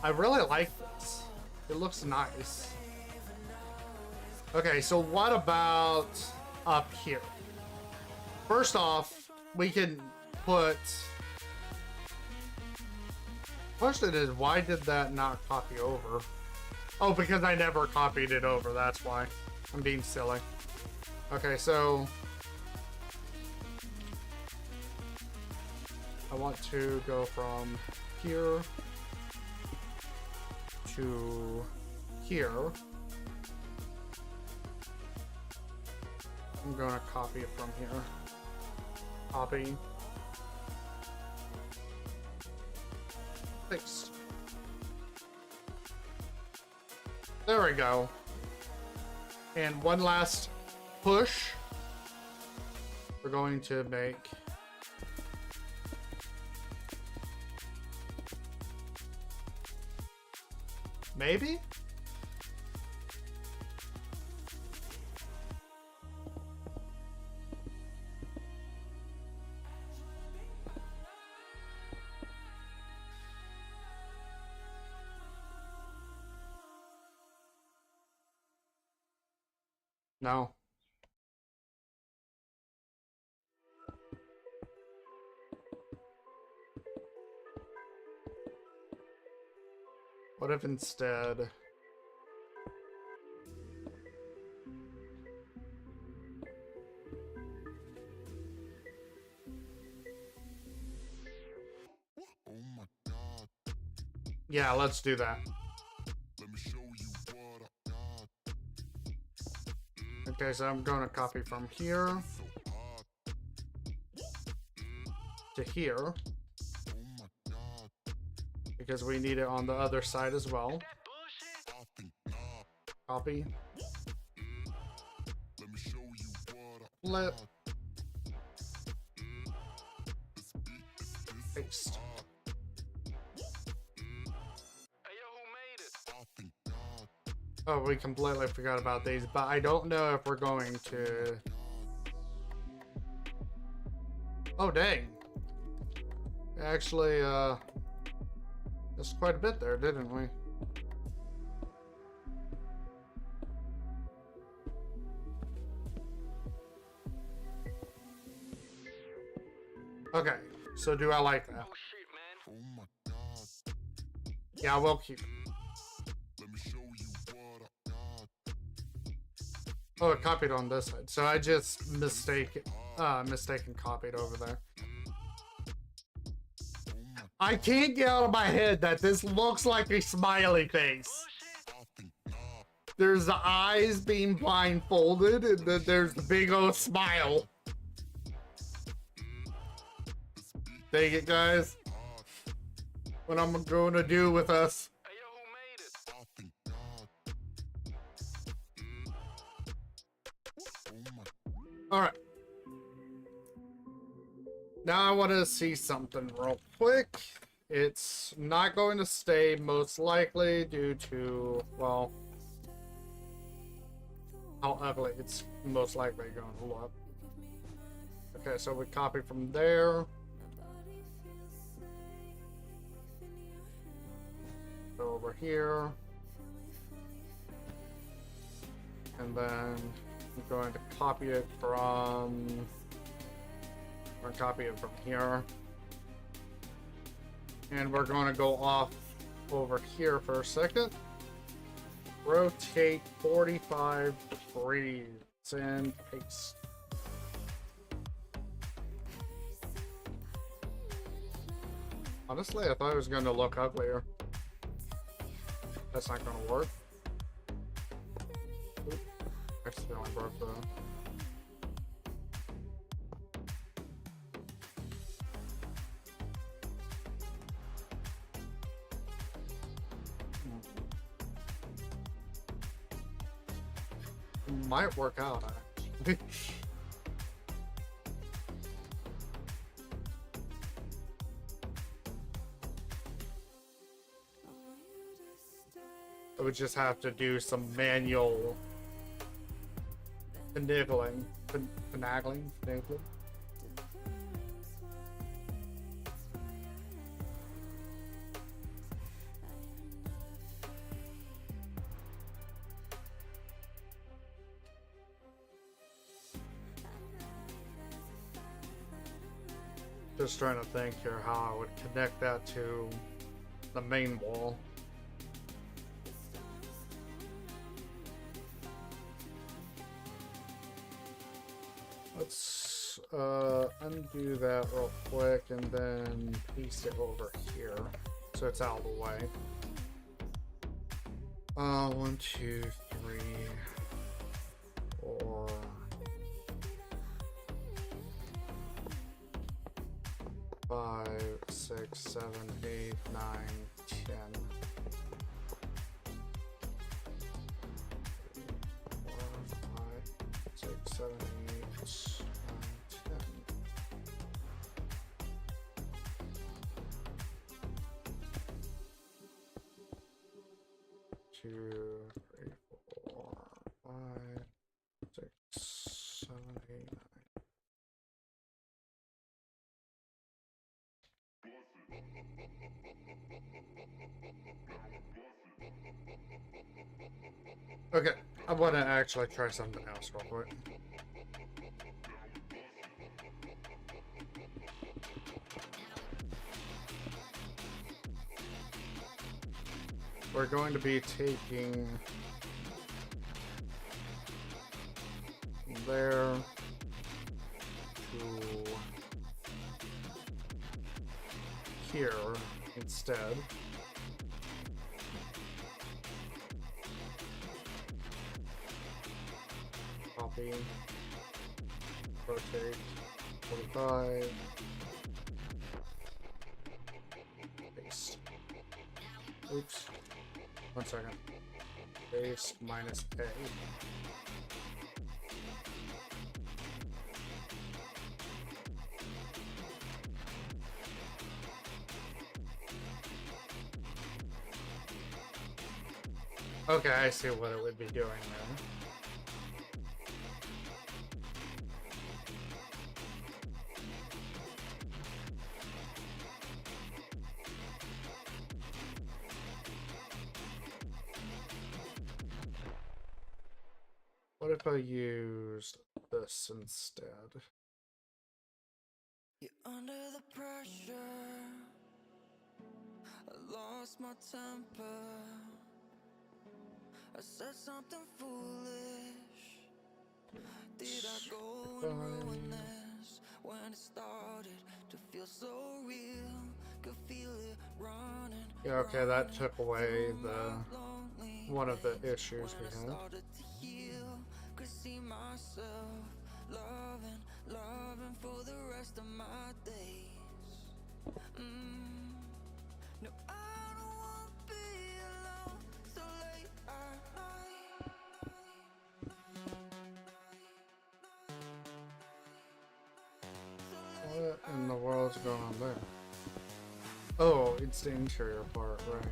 I really like this. It looks nice. Okay, so what about up here? First off, we can put... Question is, why did that not copy over? Oh, because I never copied it over, that's why. I'm being silly. Okay, so... I want to go from here to here. I'm gonna copy it from here. Copy. Paste. There we go. And one last push. We're going to make maybe? No. What if instead... Yeah, let's do that. Okay, so I'm going to copy from here to here because we need it on the other side as well. Copy. Flip. Paste. Oh, we completely forgot about these, but I don't know if we're going to... Oh, dang. Actually, that's quite a bit there, didn't we? Okay, so do I like that? Yeah, I will keep it. Oh, it copied on this side. So I just mistaken copied over there. I can't get out of my head that this looks like a smiley face. There's the eyes being blindfolded, and then there's the big old smile. Dang it, guys. What I'm gonna do with us. Alright. Now I want to see something real quick. It's not going to stay, most likely, due to, well, how ugly it's most likely going to look. Okay, so we copy from there. Go over here. And then I'm going to copy it from... Or copy it from here. And we're going to go off over here for a second. Rotate 45 degrees and paste. Honestly, I thought it was going to look uglier. That's not going to work. Oop. Accidentally broke the... Might work out, actually. I would just have to do some manual finagling. Just trying to think here how I would connect that to the main wall. Let's undo that real quick and then paste it over here so it's out of the way. 1, 2, 3, 4. 5, 6, 7, 8, 9, 10. 4, 5, 6, 7, 8, 9, 10. 2, 3, 4, 5, 6, 7, 8, 9. Okay, I want to actually try something else real quick. We're going to be taking there to here instead. Copy, rotate, 45, paste. Oops. 1 second. Base minus A. Okay, I see what it would be doing there. What if I used this instead? You're under the pressure. I lost my temper. I said something foolish. Did I go and ruin this? When it started to feel so real, could feel it running. Yeah, okay, that took away the one of the issues we had. Could see myself loving for the rest of my days. No, I don't want to be alone so late at night. What in the world's going on there? Oh, it's the interior part, right.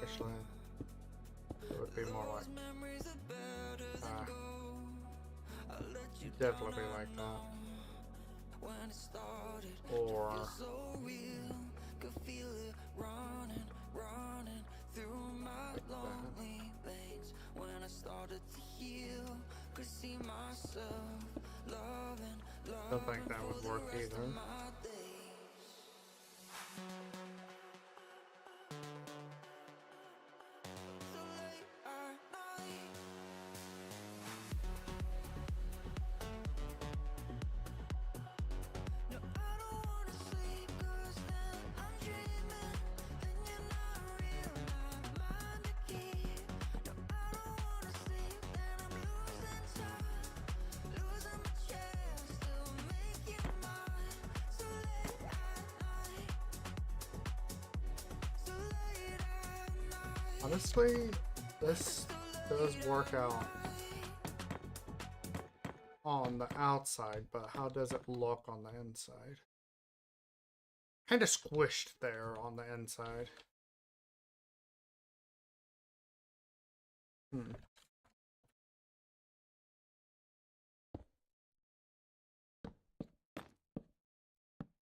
Actually, it would be more like definitely be like that, or could feel it running through my lonely veins. When I started to heal, could see myself loving. Don't think that would work either. Honestly, this does work out on the outside, but how does it look on the inside? Kind of squished there on the inside.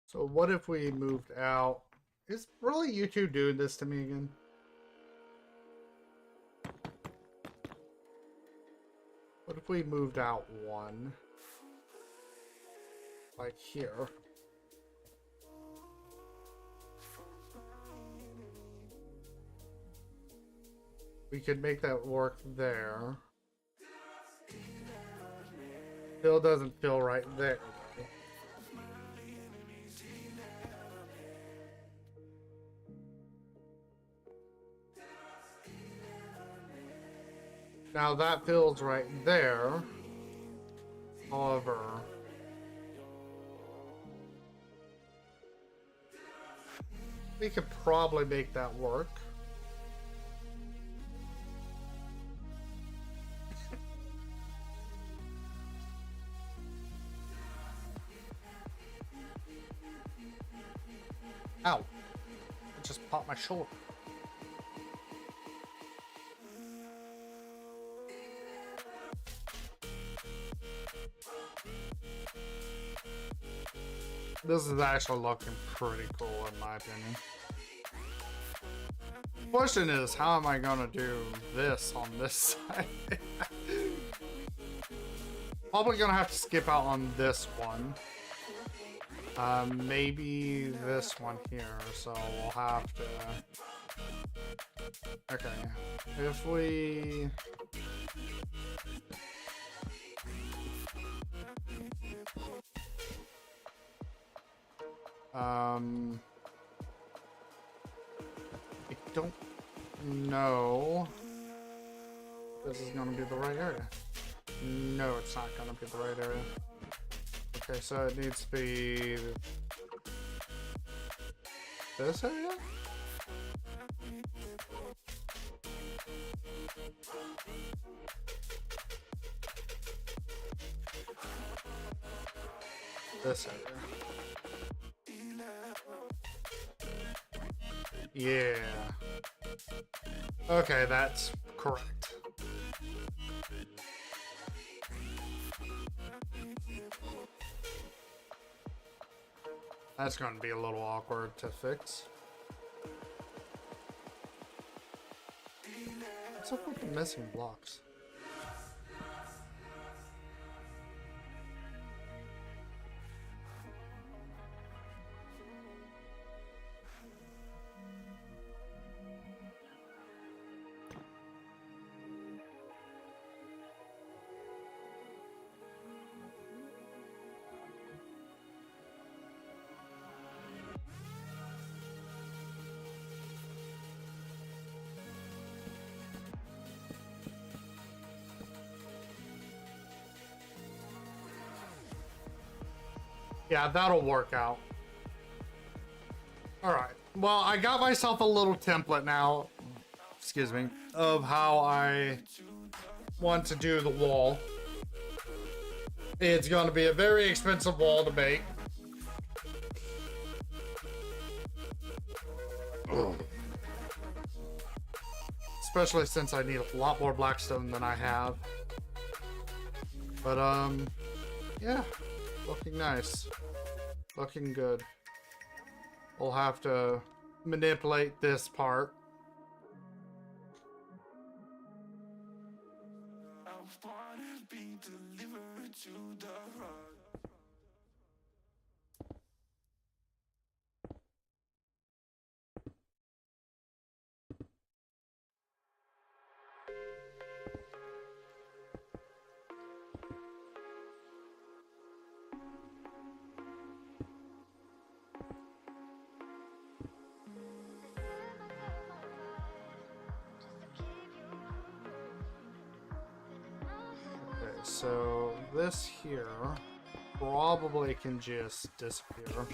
So what if we moved out? Is really YouTube doing this to me again? What if we moved out one? Like here. We could make that work there. Still doesn't feel right there. Now that feels right there. However, we could probably make that work. Ow! I just popped my shoulder. This is actually looking pretty cool in my opinion. Question is, how am I gonna do this on this side? Probably gonna have to skip out on this one. Maybe this one here, so we'll have to... Okay, if we... I don't know if this is gonna be the right area. No, it's not gonna be the right area. Okay, so it needs to be this area? This area. Yeah. Okay, that's correct. That's going to be a little awkward to fix. What's up with the missing blocks? Yeah, that'll work out. Alright. Well, I got myself a little template now, excuse me, of how I want to do the wall. It's going to be a very expensive wall to make. Especially since I need a lot more blackstone than I have. But, yeah. Looking nice. Looking good. We'll have to manipulate this part. I wanna be delivered to the heart. So this here probably can just disappear.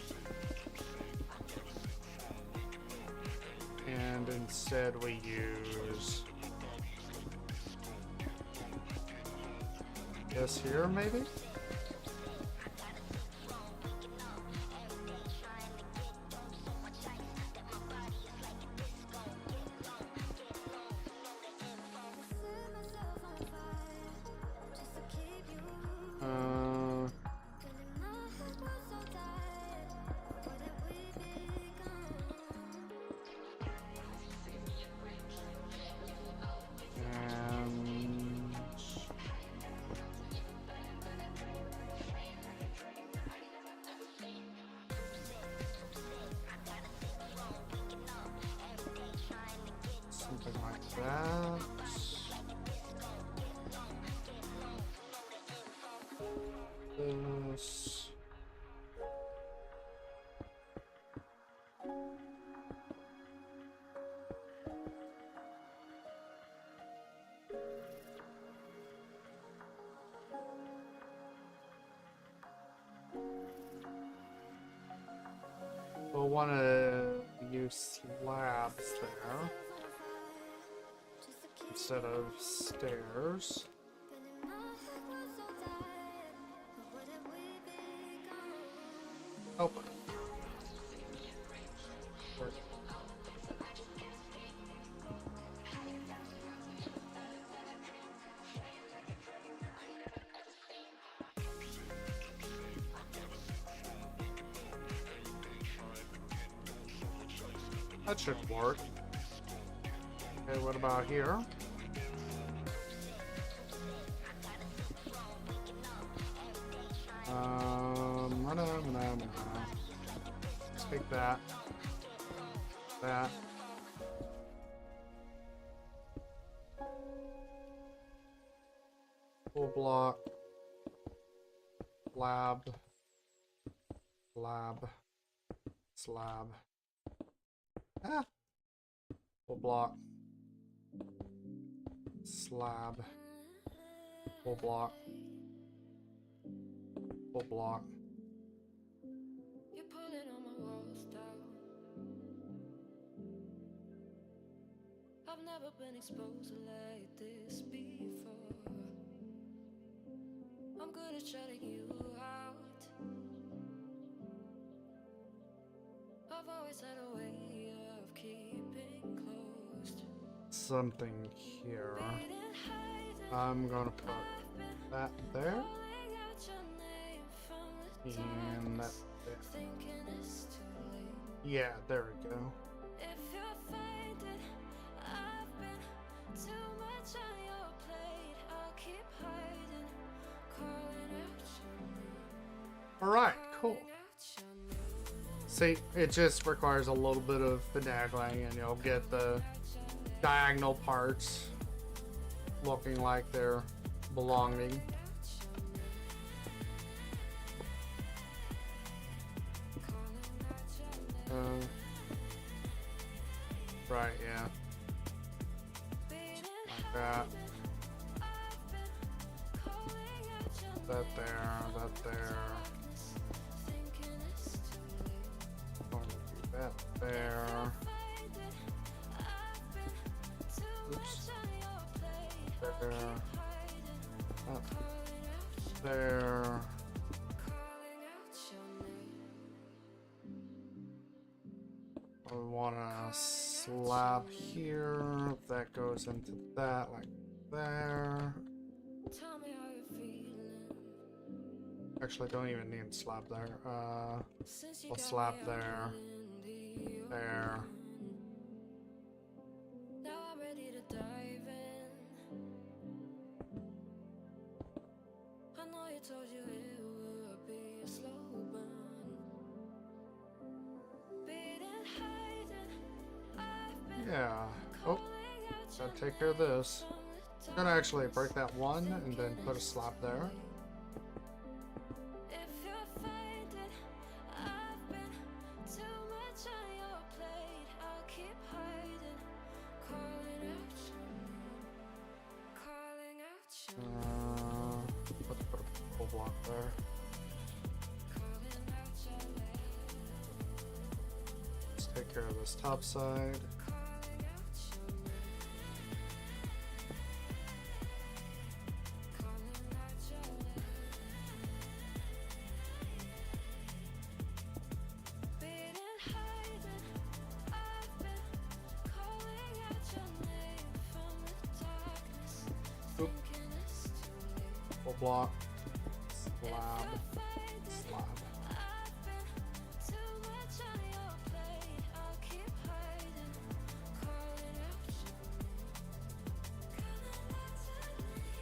And instead we use this here maybe? Something like that. This. We'll want to use slabs there instead of stairs. Oh. That should work. Okay, what about here? Let's take that. That. Full block. Slab. Slab. Slab. Ah. Full block. Slab. Full block. Full block. You're pulling all my walls down. I've never been exposed like this before. I'm good at shutting you out. I've always had a way of keeping closed. Something here. I'm gonna put that there. And that there. Yeah, there we go. If you're finding I've been too much on your plate, I'll keep hiding, calling out your name. Alright, cool. See, it just requires a little bit of finagling and you'll get the diagonal parts looking like they're belonging. Right, yeah. Like that. That there, that there. Going to do that there. Oops. There. Up there. We want a slab here. That goes into that, like there. Tell me how you're feeling. Actually, don't even need a slab there. Since you A got slab me there. in the There. Now I'm ready to dive in. I know you told you it would be a slow burn. Beating, hiding, I've been Yeah. Oh, gotta take care of this. I'm gonna actually break that one and then put a slab there. if you're finding I've been too much on your plate, I'll keep hiding, calling out your name, calling out your name, Let's put a full block there. calling out your name, Let's take care of this top side. calling out your name, calling out your name. Beating, hiding, I've been calling out your name from the darkness, Oop. thinking it's too late. Full block. Slab. Finding Slab. I've been too much on your plate, I'll keep hiding, calling out your name, calling out your name,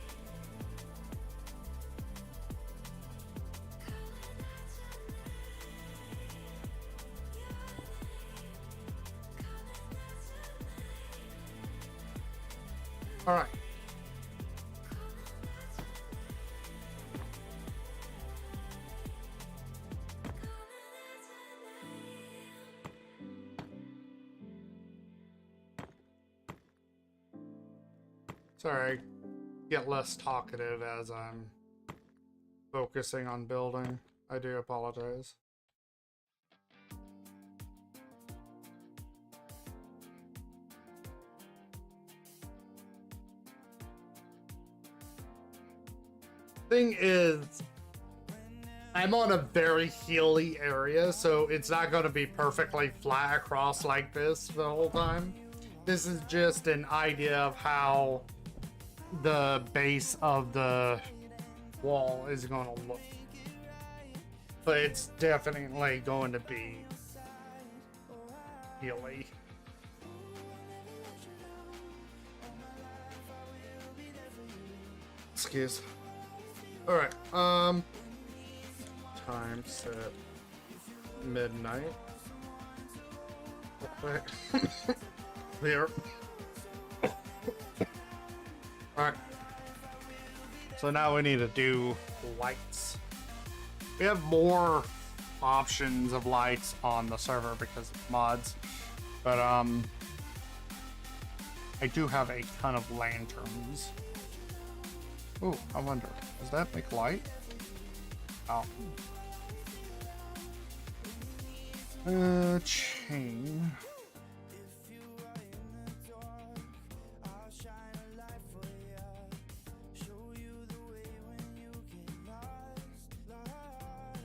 calling out your name, All right. Sorry, I get less talkative as I'm focusing on building. I do apologize. Thing is, I'm on a very hilly area, so it's not going to be perfectly flat across like this the whole time. This is just an idea of how the base of the wall is going to look. But it's definitely going to be hilly. Excuse. Alright, time set midnight. There. Alright. So now we need to do lights. We have more options of lights on the server because of mods. But I do have a ton of lanterns. Ooh, I wonder, does that make light? Oh. Chain.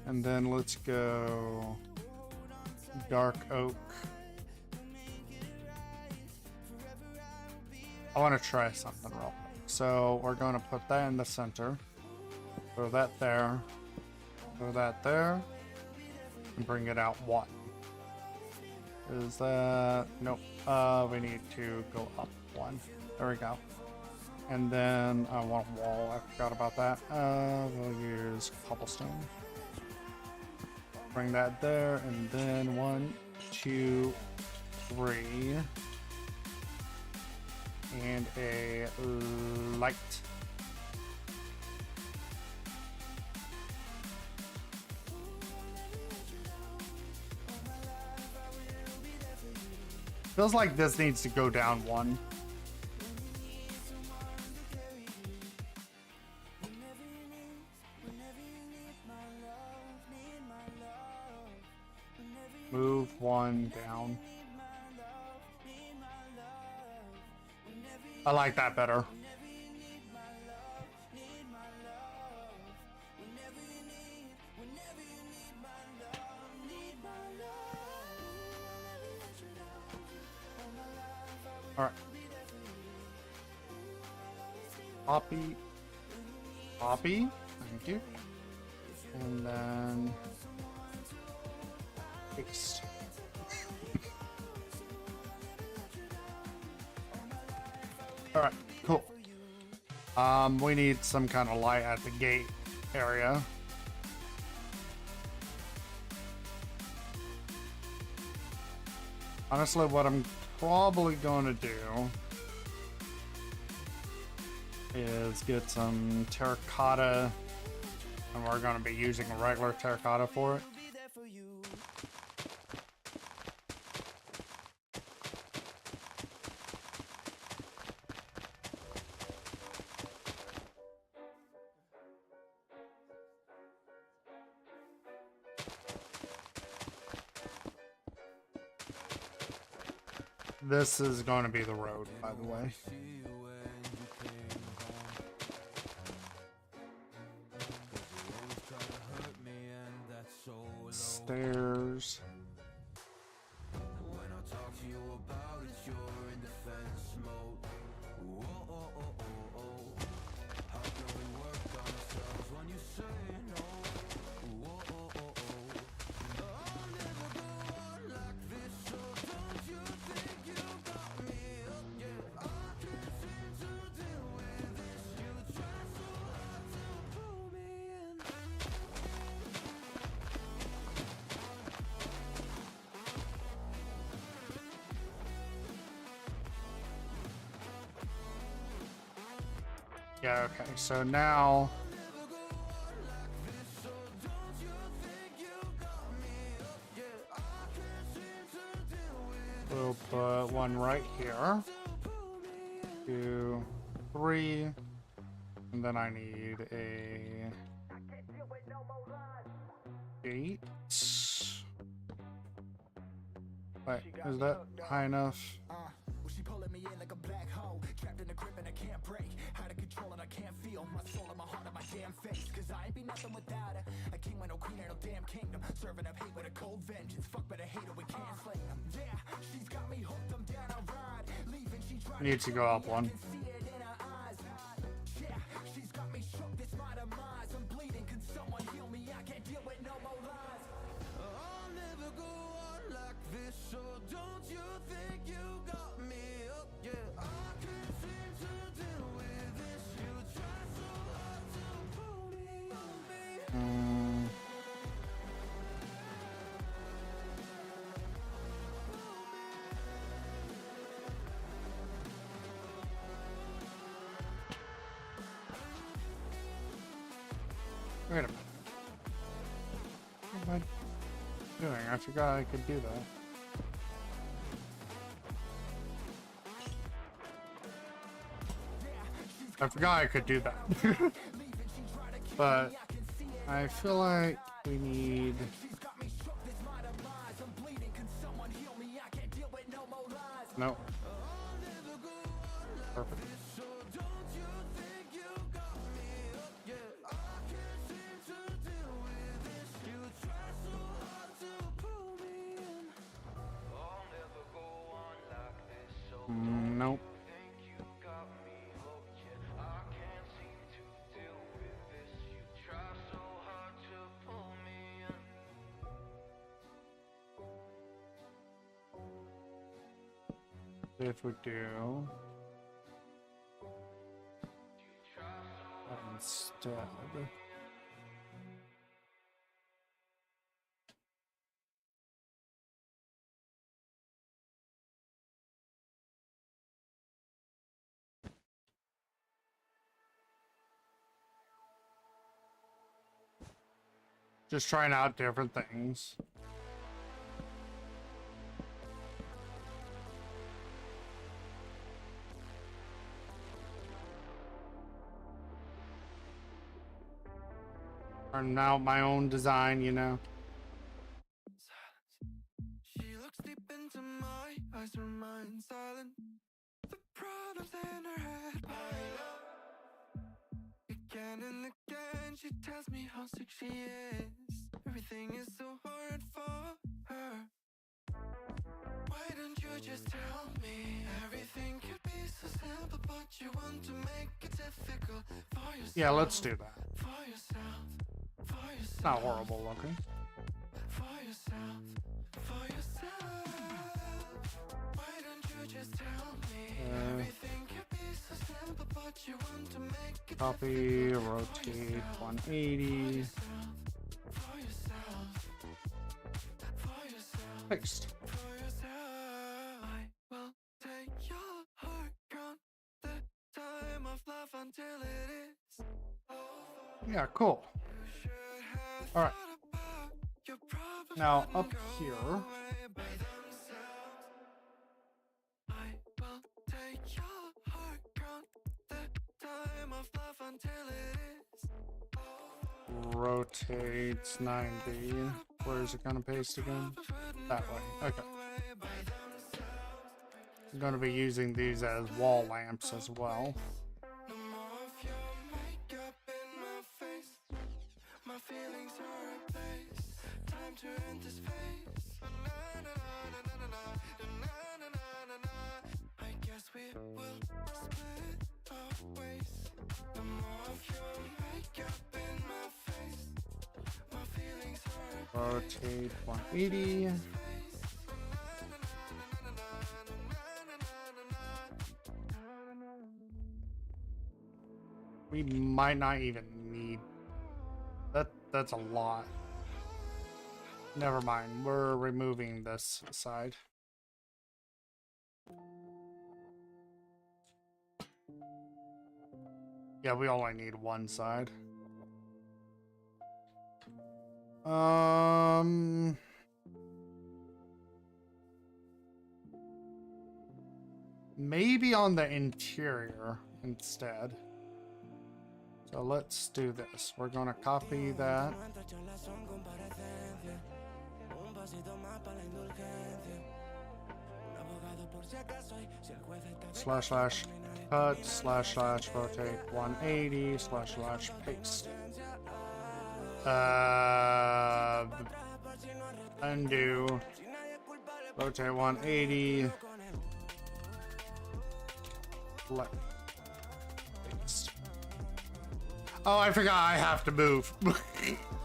And then let's go dark oak. I want to try something real quick. So we're going to put that in the center. Throw that there. Throw that there. And bring it out one. Is that... Nope. We need to go up one. There we go. And then I want a wall. I forgot about that. We'll use cobblestone. Bring that there. And then 1, 2, 3. And a light. Feels like this needs to go down one. Move one down. I like that better. All right. Copy. Copy. Thank you. And then paste. All right, cool. We need some kind of light at the gate area. Honestly, what I'm probably going to do is get some terracotta, and we're going to be using a regular terracotta for it. This is going to be the road, by the way. Stairs. Yeah, okay, so now we'll put one right here. 2, 3, and then I need a gate. Wait, is that high enough? She pulling me in like a black hole, trapped in a grip and I can't break. Out of control and I can't feel my soul and my heart and my damn face. Cause I ain't be nothing without her. A king with no queen and no damn kingdom. Serving up hate with a cold vengeance. Fuck but I hate her, we can't slay them. Yeah, she's got me hooked, I'm down a ride. Leaving, she tried Needs to go up one. see it in her eyes. Yeah, she's got me shook, this my demise. I'm bleeding, can someone heal me? I can't deal with no more lies. I'll never go on like this, so don't you think you got me up? Yeah, I can't seem to deal with this. You try so Wait a minute. What am I doing? I forgot I could do that. I forgot I could do that. But I feel like we need... Nope. Perfect. Nope. If we do instead, just trying out different things. Trying out my own design, you know. She looks deep into my eyes, her mind silent. The problems in her head pile up. Again and again, she tells me how sick she is. Everything is so hard for her. Why don't you just tell me? Everything could be so simple, but you want to make it difficult for yourself. Yeah, let's do that. For yourself. For yourself. It's not horrible looking. For yourself. For yourself. Why don't you just tell me? Everything could be so simple, but you want to make it Copy, rotate 180. for yourself. For yourself. Paste. For yourself. I will take your heart, count the time of love until it is over. Yeah, cool. You should have All right. thought about your problems Now wouldn't up go here. away by themselves. I will take your heart, count the time of love until it is over. Rotates 90. Where is it gonna paste again? That way. Okay. I'm gonna be using these as wall lamps as well. No more of your makeup in my face. My feelings are replaced. Time to end this phase. I guess we will split our ways. No more of your makeup in my face. My feelings are Rotate 180. We might not even need that. That's a lot. Never mind. We're removing this side. Yeah, we only need one side. Maybe on the interior instead. So let's do this. We're gonna copy that. Slash slash cut slash slash rotate 180 slash slash paste. Undo. Rotate 180. Paste. Oh, I forgot I have to move.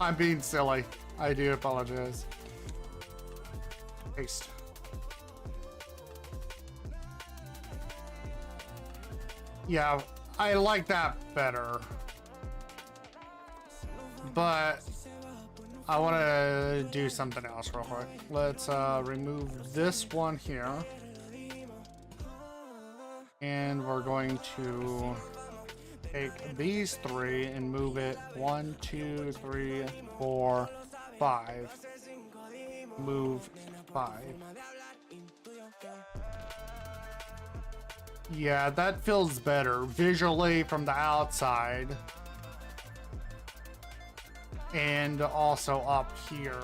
I'm being silly. I do apologize. Paste. Yeah, I like that better. But I want to do something else real quick. Let's remove this one here. And we're going to take these three and move it 1, 2, 3, 4, 5. Move 5. Yeah, that feels better visually from the outside. And also up here.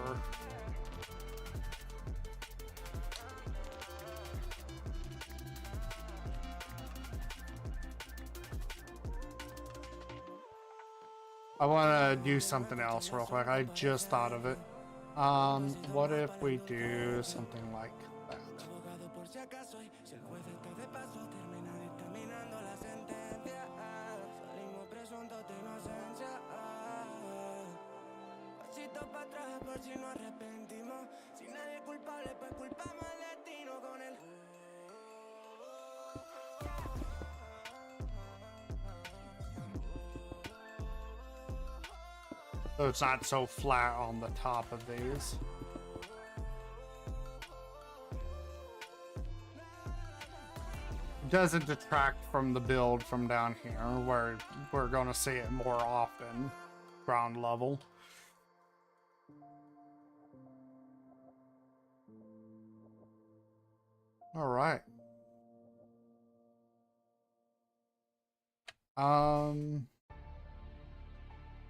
I want to do something else real quick. I just thought of it. What if we do something like that? So it's not so flat on the top of these. Doesn't detract from the build from down here, where we're going to see it more often, ground level. All right.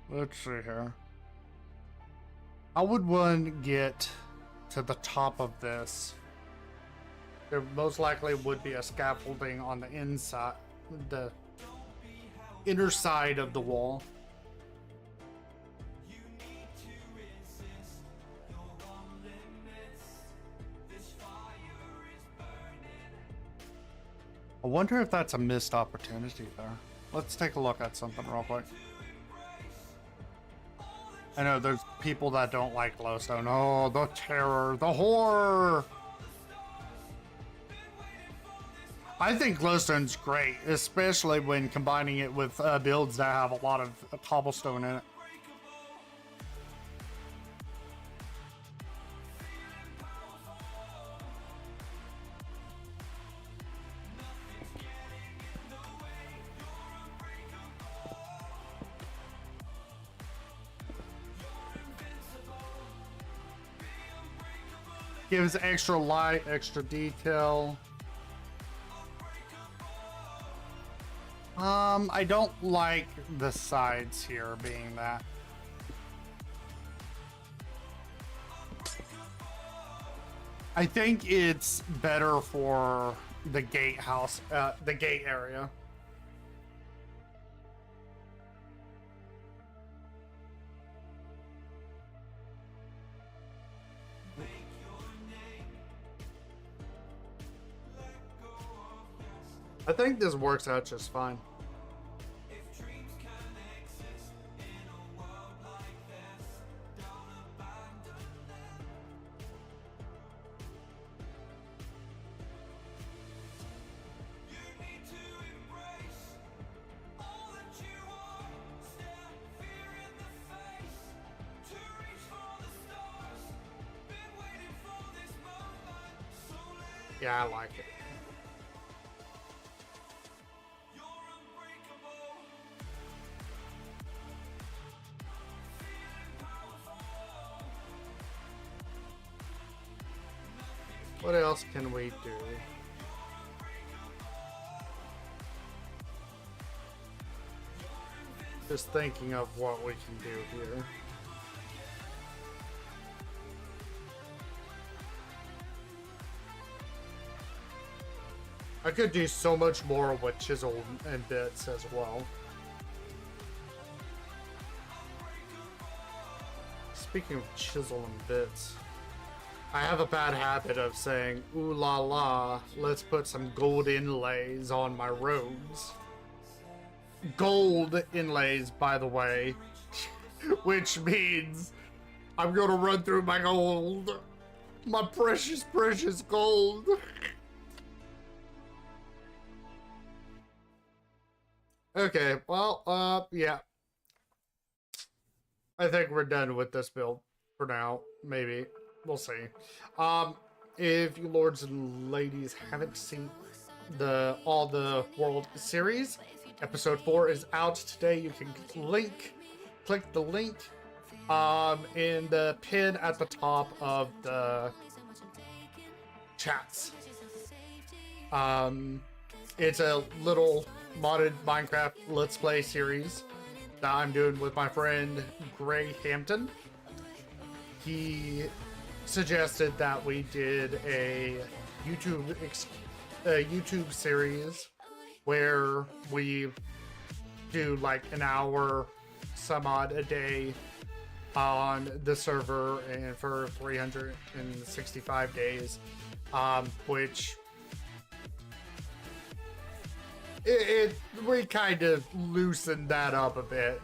Let's see here. How would one get to the top of this? There most likely would be a scaffolding on the inside, the inner side of the wall. I wonder if that's a missed opportunity there. Let's take a look at something real quick. I know there's people that don't like glowstone. Oh, the terror, the horror. I think glowstone's great, especially when combining it with builds that have a lot of cobblestone in it. Gives extra light, extra detail. I don't like the sides here being that. I think it's better for the gatehouse, the gate area. I think this works out just fine. Yeah, I like it. What else can we do? Just thinking of what we can do here. I could do so much more with chisel and bits as well. Speaking of chisel and bits, I have a bad habit of saying, ooh la la, let's put some gold inlays on my robes. Gold inlays, by the way, which means I'm gonna run through my gold. My precious, precious gold. Okay, well, yeah. I think we're done with this build for now, maybe. We'll see. If you lords and ladies haven't seen all the world series, Episode 4 is out today. You can click the link in the pin at the top of the chats. It's a little modded Minecraft Let's Play series that I'm doing with my friend Gray Hampton. He suggested that we did a YouTube series where we do like an hour some odd a day on the server and for 365 days, which we kind of loosened that up a bit.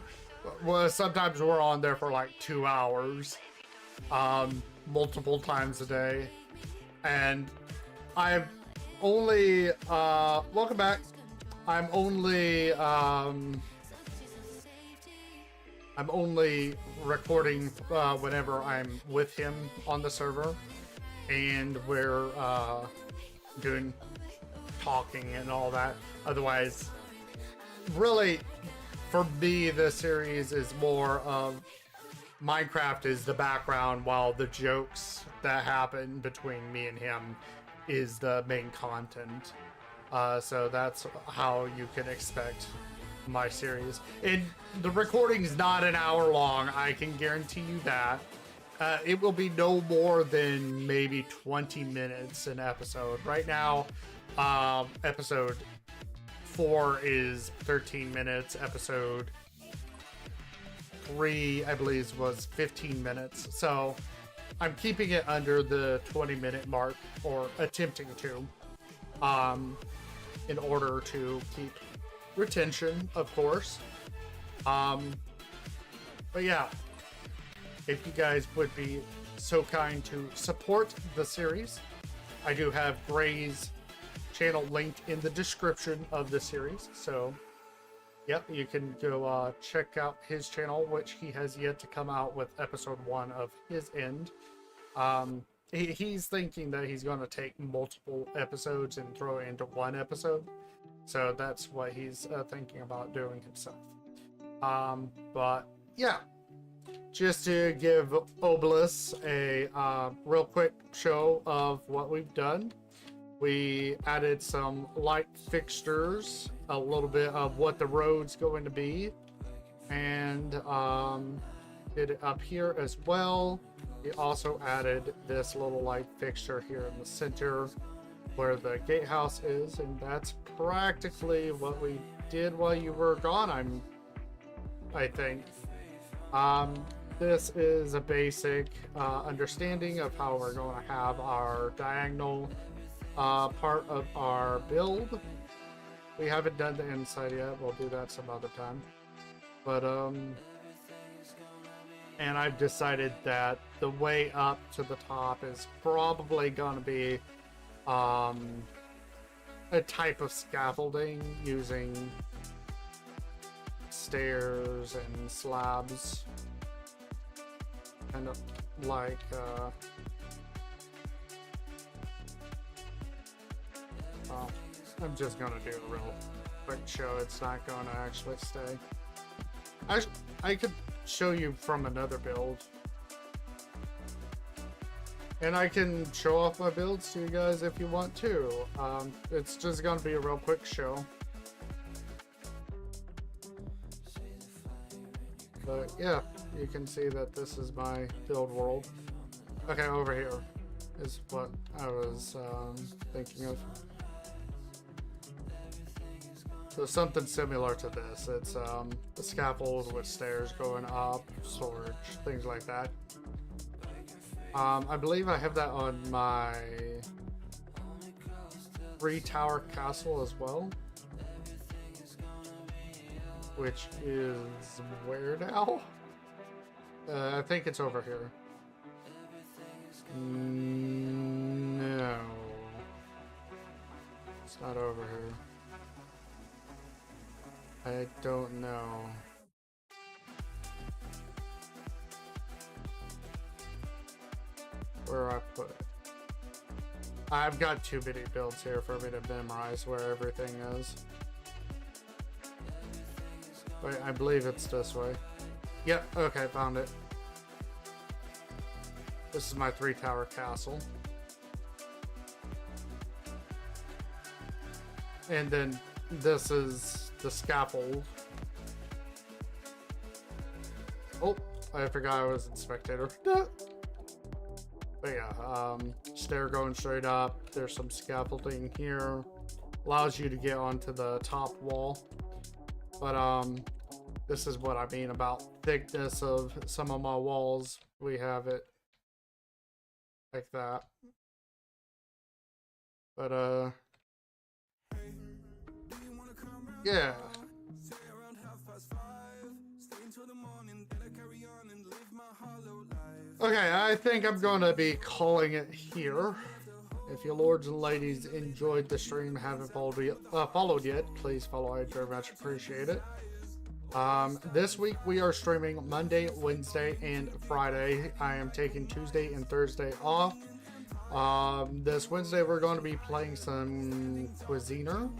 Well, sometimes we're on there for like 2 hours, multiple times a day, and I'm only welcome back. I'm only recording whenever I'm with him on the server, and we're doing talking and all that. Otherwise, really, for me, the series is more of Minecraft is the background, while the jokes that happen between me and him is the main content. So that's how you can expect my series. And the recording's not an hour long, I can guarantee you that. It will be no more than maybe 20 minutes an episode. Right now, episode 4 is 13 minutes. Episode 3, I believe, was 15 minutes. So I'm keeping it under the 20-minute mark, or attempting to, in order to keep retention, of course. But yeah, if you guys would be so kind to support the series, I do have Gray's channel linked in the description of the series. So yep, you can go check out his channel, which he has yet to come out with episode 1 of his end. He's thinking that he's going to take multiple episodes and throw it into one episode. So that's what he's thinking about doing himself. But yeah, just to give Obelisk a real quick show of what we've done. We added some light fixtures, a little bit of what the road's going to be, and did it up here as well. We also added this little light fixture here in the center where the gatehouse is, and that's practically what we did while you were gone, I think. This is a basic understanding of how we're going to have our diagonal part of our build. We haven't done the inside yet. We'll do that some other time. But and I've decided that the way up to the top is probably going to be a type of scaffolding using stairs and slabs, kind of like I'm just gonna do a real quick show. It's not gonna actually stay. I could show you from another build, and I can show off my builds to you guys if you want to. It's just gonna be a real quick show. But yeah, you can see that this is my build world. Okay, over here is what I was thinking of. So something similar to this. It's a scaffold with stairs going up, storage, things like that. I believe I have that on my 3-tower castle as well, which is where now? I think it's over here. No, it's not over here. I don't know. Where I put it. I've got too many builds here for me to memorize where everything is. Wait, I believe it's this way. Yep, okay, found it. This is my 3-tower castle. And then this is the scaffold. Oh, I forgot I was in spectator. But yeah, stair going straight up. There's some scaffolding here. Allows you to get onto the top wall. But this is what I mean about thickness of some of my walls. We have it like that. But yeah. Okay, I think I'm going to be calling it here. If you lords and ladies enjoyed the stream, haven't followed yet, please follow. I'd very much appreciate it. This week we are streaming Monday, Wednesday, and Friday. I am taking Tuesday and Thursday off. This Wednesday we're going to be playing some Cuisiner.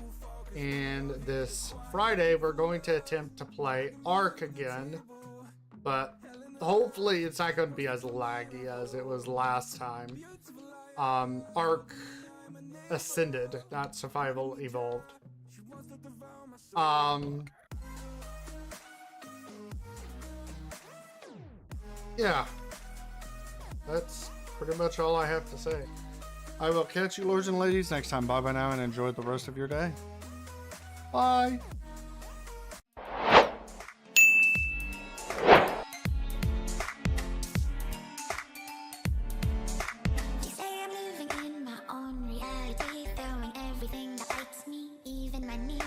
And this Friday we're going to attempt to play Ark again. But hopefully it's not going to be as laggy as it was last time. Ark Ascended, not Survival Evolved. Yeah, that's pretty much all I have to say. I will catch you, lords and ladies, next time. Bye now, and enjoy the rest of your day. Bye. They say I'm living in my own reality, throwing everything that bites me, even my knees.